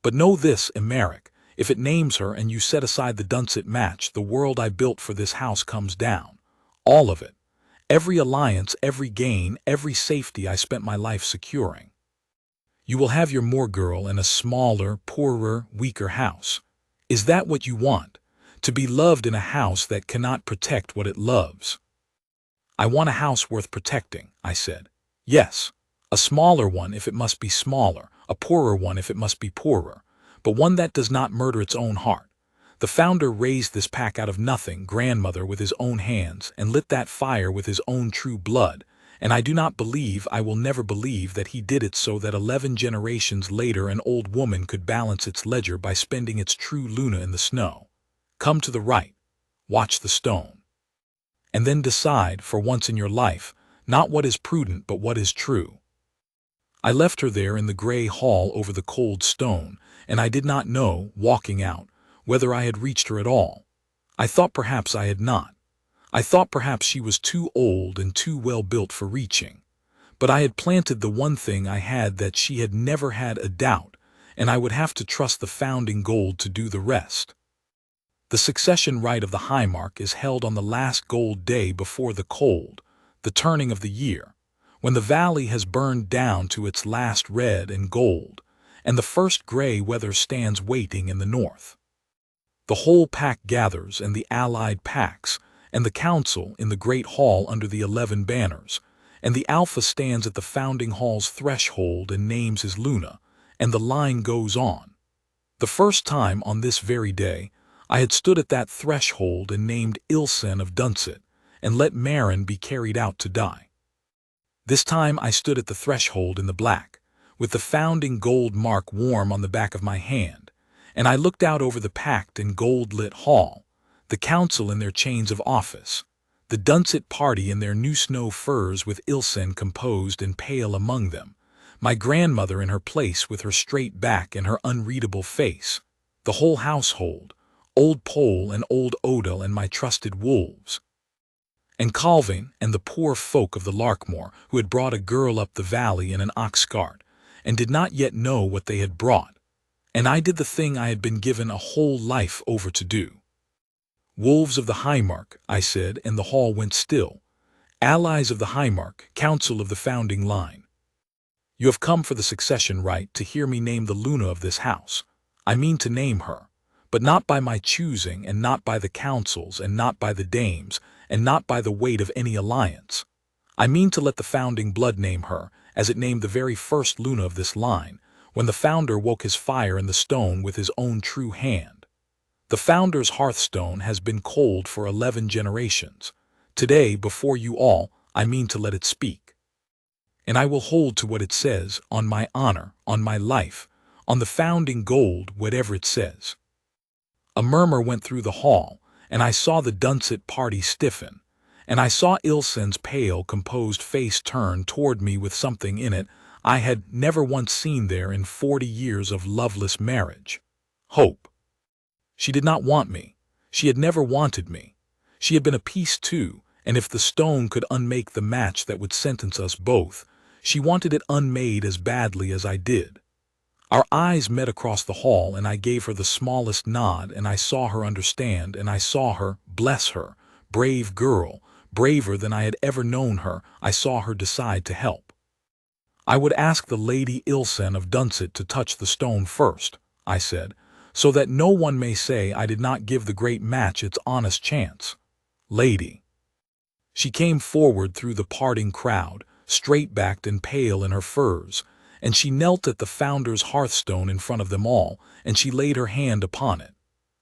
"But know this, Emeric, if it names her and you set aside the Dunsett match, the world I built for this house comes down. All of it. Every alliance, every gain, every safety I spent my life securing. You will have your Moor girl in a smaller, poorer, weaker house. Is that what you want? To be loved in a house that cannot protect what it loves?" "I want a house worth protecting," I said. "Yes, a smaller one if it must be smaller, a poorer one if it must be poorer, but one that does not murder its own heart. The founder raised this pack out of nothing, grandmother, with his own hands, and lit that fire with his own true blood, and I do not believe, I will never believe, that he did it so that 11 generations later an old woman could balance its ledger by spending its true Luna in the snow. Come to the right, watch the stone, and then decide, for once in your life, not what is prudent but what is true." I left her there in the gray hall over the cold stone, and I did not know, walking out, whether I had reached her at all. I thought perhaps I had not. I thought perhaps she was too old and too well built for reaching. But I had planted the one thing I had that she had never had a doubt, and I would have to trust the founding gold to do the rest. The succession right of the Highmark is held on the last gold day before the cold, the turning of the year, when the valley has burned down to its last red and gold, and the first gray weather stands waiting in the north. The whole pack gathers, and the allied packs, and the council in the great hall under the 11 banners, and the Alpha stands at the founding hall's threshold and names his Luna, and the line goes on. The first time on this very day, I had stood at that threshold and named Ilsen of Dunsett, and let Marin be carried out to die. This time I stood at the threshold in the black, with the founding gold mark warm on the back of my hand, and I looked out over the packed and gold-lit hall, the council in their chains of office, the Dunsett party in their new snow furs with Ilsen composed and pale among them, my grandmother in her place with her straight back and her unreadable face, the whole household, old Pole and old Odell and my trusted wolves, and Calvin and the poor folk of the Larkmoor who had brought a girl up the valley in an ox cart, and did not yet know what they had brought, and I did the thing I had been given a whole life over to do. "Wolves of the Highmark," I said, and the hall went still. "Allies of the Highmark, council of the founding line. You have come for the succession right, to hear me name the Luna of this house. I mean to name her, but not by my choosing, and not by the councils, and not by the dames, and not by the weight of any alliance. I mean to let the founding blood name her, as it named the very first Luna of this line, when the founder woke his fire in the stone with his own true hand. The founder's hearthstone has been cold for 11 generations. Today, before you all, I mean to let it speak. And I will hold to what it says, on my honor, on my life, on the founding gold, whatever it says." A murmur went through the hall, and I saw the Dunsett party stiffen, and I saw Ilsen's pale, composed face turn toward me with something in it I had never once seen there in 40 years of loveless marriage. Hope. She did not want me. She had never wanted me. She had been a piece too, and if the stone could unmake the match that would sentence us both, she wanted it unmade as badly as I did. Our eyes met across the hall, and I gave her the smallest nod, and I saw her understand, and I saw her, bless her, brave girl, braver than I had ever known her, I saw her decide to help. "I would ask the Lady Ilsen of Dunsett to touch the stone first," I said, "so that no one may say I did not give the great match its honest chance. Lady." She came forward through the parting crowd, straight-backed and pale in her furs, and she knelt at the founder's hearthstone in front of them all, and she laid her hand upon it.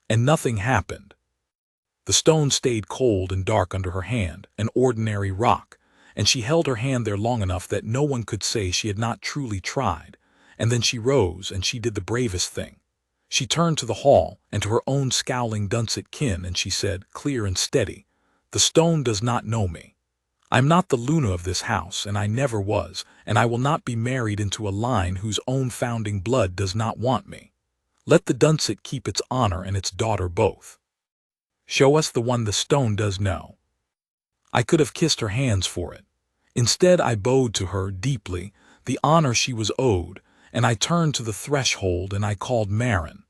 And nothing happened. The stone stayed cold and dark under her hand, an ordinary rock, and she held her hand there long enough that no one could say she had not truly tried. And then she rose, and she did the bravest thing. She turned to the hall and to her own scowling Dunsett kin, and she said, clear and steady, "The stone does not know me. I am not the Luna of this house, and I never was, and I will not be married into a line whose own founding blood does not want me. Let the Dunsett keep its honor and its daughter both. Show us the one the stone does know." I could have kissed her hands for it. Instead, I bowed to her deeply, the honor she was owed, and I turned to the threshold and I called Marin.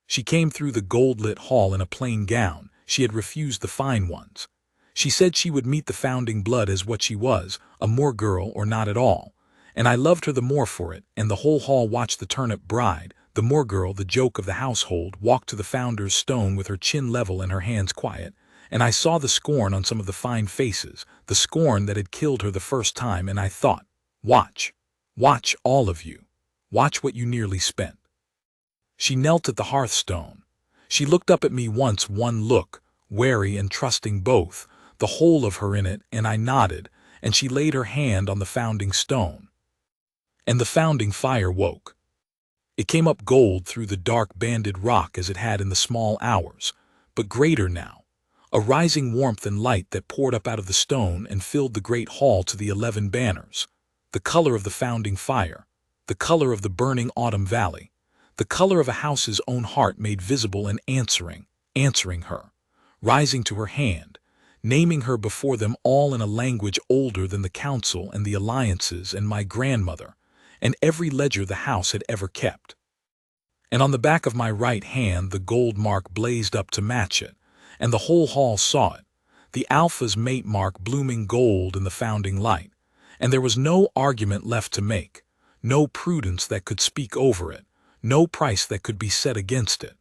She came through the gold-lit hall in a plain gown. She had refused the fine ones. She said she would meet the founding blood as what she was, a Moor girl or not at all. And I loved her the more for it, and the whole hall watched the turnip bride, the Moor girl, the joke of the household, walk to the founder's stone with her chin level and her hands quiet. And I saw the scorn on some of the fine faces, the scorn that had killed her the first time, and I thought, watch, watch all of you. Watch what you nearly spent. She knelt at the hearthstone. She looked up at me once, one look, wary and trusting both, the whole of her in it, and I nodded, and she laid her hand on the founding stone. And the founding fire woke. It came up gold through the dark banded rock as it had in the small hours, but greater now, a rising warmth and light that poured up out of the stone and filled the great hall to the 11 banners, the color of the founding fire, the color of the burning autumn valley, the color of a house's own heart made visible and answering her, rising to her hand, naming her before them all in a language older than the council and the alliances and my grandmother, and every ledger the house had ever kept. And on the back of my right hand the gold mark blazed up to match it, and the whole hall saw it, the Alpha's mate mark blooming gold in the founding light, and there was no argument left to make, no prudence that could speak over it, no price that could be set against it.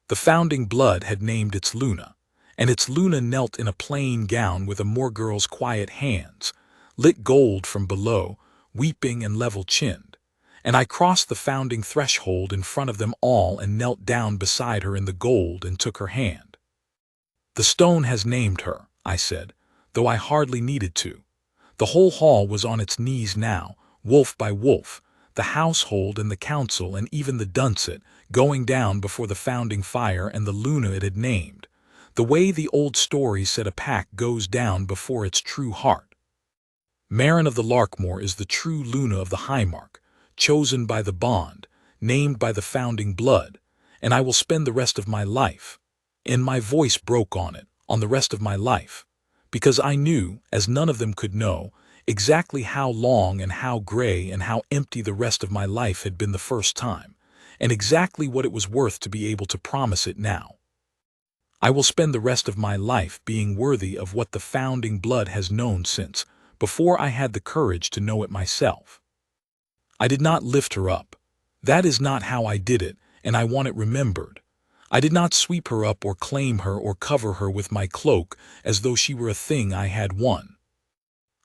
The founding blood had named its Luna, and its Luna knelt in a plain gown with a Moor girl's quiet hands, lit gold from below, weeping and level-chinned, and I crossed the founding threshold in front of them all and knelt down beside her in the gold and took her hand. "The stone has named her," I said, though I hardly needed to. The whole hall was on its knees now, wolf by wolf, the household and the council and even the Dunsett, going down before the founding fire and the Luna it had named, the way the old stories said a pack goes down before its true heart. Marin of the Larkmoor is the true Luna of the Highmark, chosen by the bond, named by the founding blood, and I will spend the rest of my life, and my voice broke on it, on the rest of my life, because I knew, as none of them could know, exactly how long and how gray and how empty the rest of my life had been the first time, and exactly what it was worth to be able to promise it now. I will spend the rest of my life being worthy of what the founding blood has known since, before I had the courage to know it myself. I did not lift her up. That is not how I did it, and I want it remembered. I did not sweep her up or claim her or cover her with my cloak as though she were a thing I had won.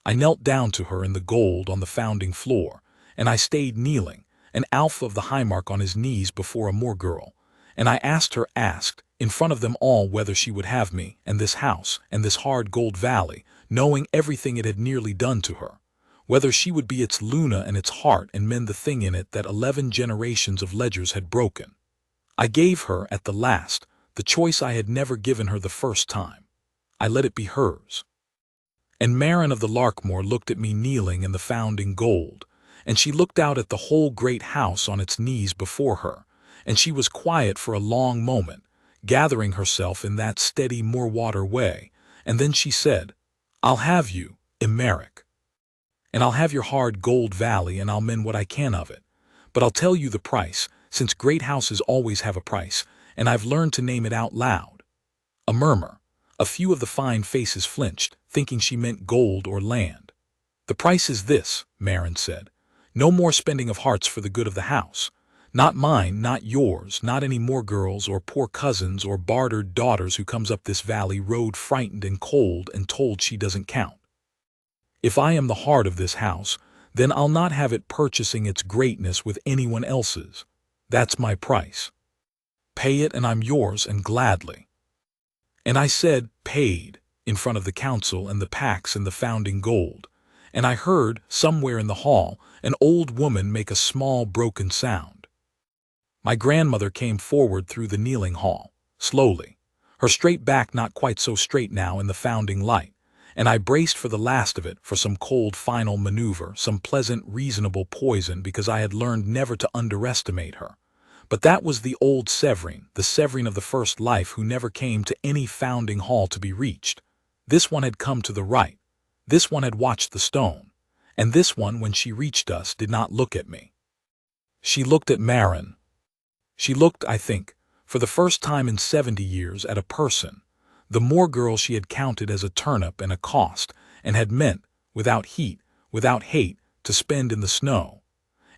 I knelt down to her in the gold on the founding floor, and I stayed kneeling, an Alpha of the Highmark on his knees before a Moor girl, and I asked, in front of them all, whether she would have me, and this house, and this hard gold valley, knowing everything it had nearly done to her, whether she would be its Luna and its heart and mend the thing in it that 11 generations of ledgers had broken. I gave her, at the last, the choice I had never given her the first time. I let it be hers. And Marin of the Larkmoor looked at me kneeling in the founding gold, and she looked out at the whole great house on its knees before her, and she was quiet for a long moment, gathering herself in that steady Moorwater way, and then she said, "I'll have you, Emeric. And I'll have your hard gold valley, and I'll mend what I can of it. But I'll tell you the price, since great houses always have a price, and I've learned to name it out loud." A murmur. A few of the fine faces flinched, thinking she meant gold or land. "The price is this," Marin said. "No more spending of hearts for the good of the house. Not mine, not yours, not any more girls or poor cousins or bartered daughters who comes up this valley road frightened and cold and told she doesn't count. If I am the heart of this house, then I'll not have it purchasing its greatness with anyone else's. That's my price. Pay it and I'm yours, and gladly." And I said, "Paid," in front of the council and the packs and the founding gold. And I heard, somewhere in the hall, an old woman make a small broken sound. My grandmother came forward through the kneeling hall, slowly, her straight back not quite so straight now in the founding light, and I braced for the last of it, for some cold final maneuver, some pleasant reasonable poison, because I had learned never to underestimate her. But that was the old Severine, the Severine of the first life, who never came to any founding hall to be reached. This one had come to the right. This one had watched the stone. And this one, when she reached us, did not look at me. She looked at Marin. She looked, I think, for the first time in 70 years, at a person, the Moor girl she had counted as a turnip and a cost, and had meant, without heat, without hate, to spend in the snow.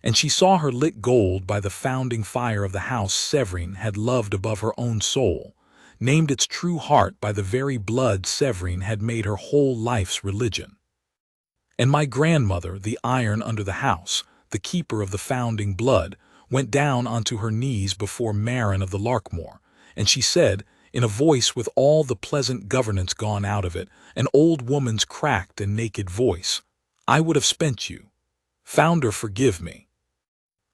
And she saw her lit gold by the founding fire of the house Severine had loved above her own soul, named its true heart by the very blood Severine had made her whole life's religion. And my grandmother, the iron under the house, the keeper of the founding blood, went down onto her knees before Marin of the Larkmoor, and she said, in a voice with all the pleasant governance gone out of it, an old woman's cracked and naked voice, "I would have spent you. Founder, forgive me.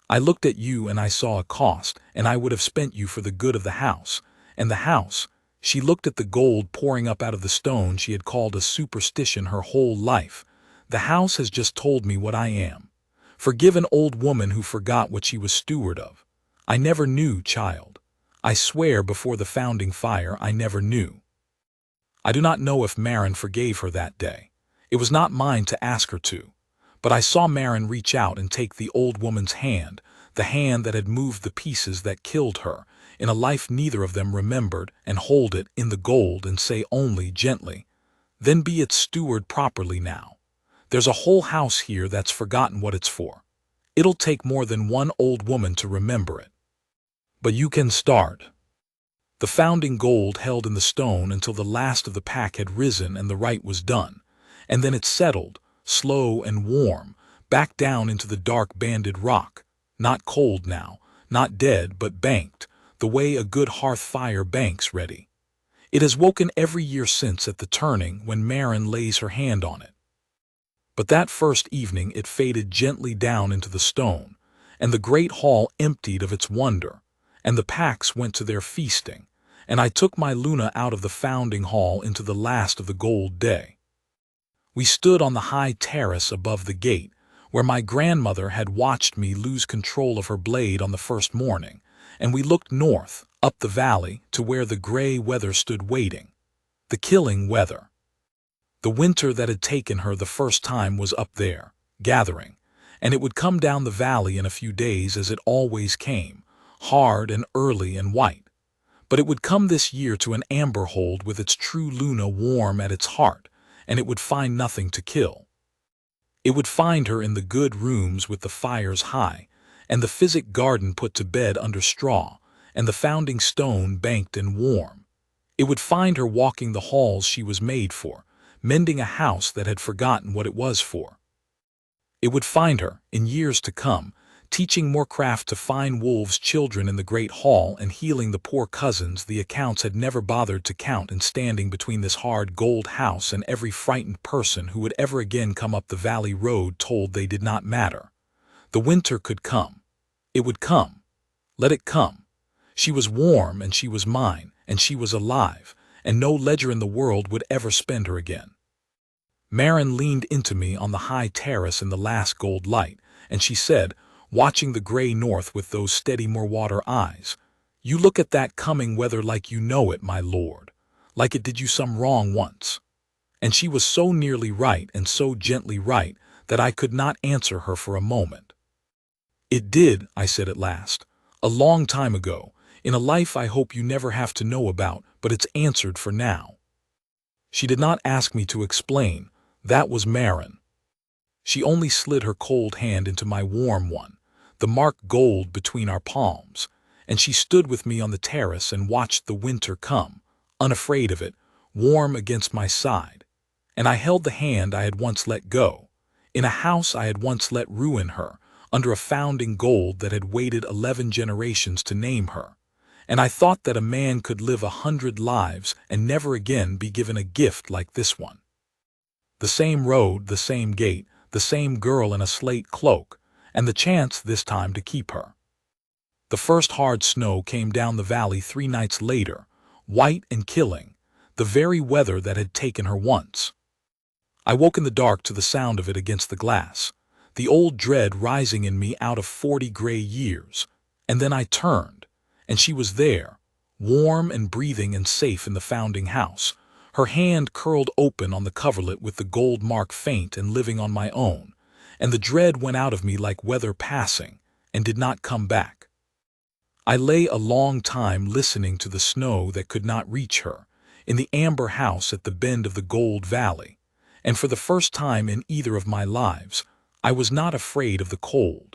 I looked at you and I saw a cost, and I would have spent you for the good of the house. And the house," she looked at the gold pouring up out of the stone she had called a superstition her whole life, "the house has just told me what I am. Forgive an old woman who forgot what she was steward of. I never knew, child. I swear before the founding fire I never knew." I do not know if Marin forgave her that day. It was not mine to ask her to. But I saw Marin reach out and take the old woman's hand, the hand that had moved the pieces that killed her, in a life neither of them remembered, and hold it in the gold and say only gently, "Then be its steward properly now. There's a whole house here that's forgotten what it's for. It'll take more than one old woman to remember it. But you can start." The founding gold held in the stone until the last of the pack had risen and the rite was done, and then it settled, slow and warm, back down into the dark banded rock, not cold now, not dead, but banked, the way a good hearth fire banks ready. It has woken every year since at the turning when Marin lays her hand on it. But that first evening it faded gently down into the stone, and the great hall emptied of its wonder, and the packs went to their feasting, and I took my Luna out of the founding hall into the last of the gold day. We stood on the high terrace above the gate, where my grandmother had watched me lose control of her blade on the first morning, and we looked north, up the valley, to where the gray weather stood waiting. The killing weather. The winter that had taken her the first time was up there, gathering, and it would come down the valley in a few days as it always came, hard and early and white. But it would come this year to an amber hold with its true Luna warm at its heart, and it would find nothing to kill. It would find her in the good rooms with the fires high, and the physic garden put to bed under straw, and the founding stone banked and warm. It would find her walking the halls she was made for, mending a house that had forgotten what it was for. It would find her, in years to come, teaching more craft to fine wolves' children in the great hall and healing the poor cousins the accounts had never bothered to count, and standing between this hard gold house and every frightened person who would ever again come up the valley road told they did not matter. The winter could come. It would come. Let it come. She was warm and she was mine and she was alive, and no ledger in the world would ever spend her again. Marin leaned into me on the high terrace in the last gold light, and she said, watching the gray north with those steady Moorwater eyes, "You look at that coming weather like you know it, my lord, like it did you some wrong once." And she was so nearly right and so gently right that I could not answer her for a moment. "It did," I said at last, "a long time ago, in a life I hope you never have to know about, but it's answered for now." She did not ask me to explain. That was Marin. She only slid her cold hand into my warm one, the marked gold between our palms, and she stood with me on the terrace and watched the winter come, unafraid of it, warm against my side. And I held the hand I had once let go. in a house I had once let ruin her, under a founding gold that had waited 11 generations to name her. And I thought that a man could live 100 lives and never again be given a gift like this one. The same road, the same gate, the same girl in a slate cloak, and the chance this time to keep her. The first hard snow came down the valley 3 nights later, white and killing, the very weather that had taken her once. I woke in the dark to the sound of it against the glass, the old dread rising in me out of 40 gray years. And then I turned, and she was there, warm and breathing and safe in the founding house, her hand curled open on the coverlet with the gold mark faint and living on my own, and the dread went out of me like weather passing, and did not come back. I lay a long time listening to the snow that could not reach her, in the amber house at the bend of the Gold Valley, and for the first time in either of my lives, I was not afraid of the cold.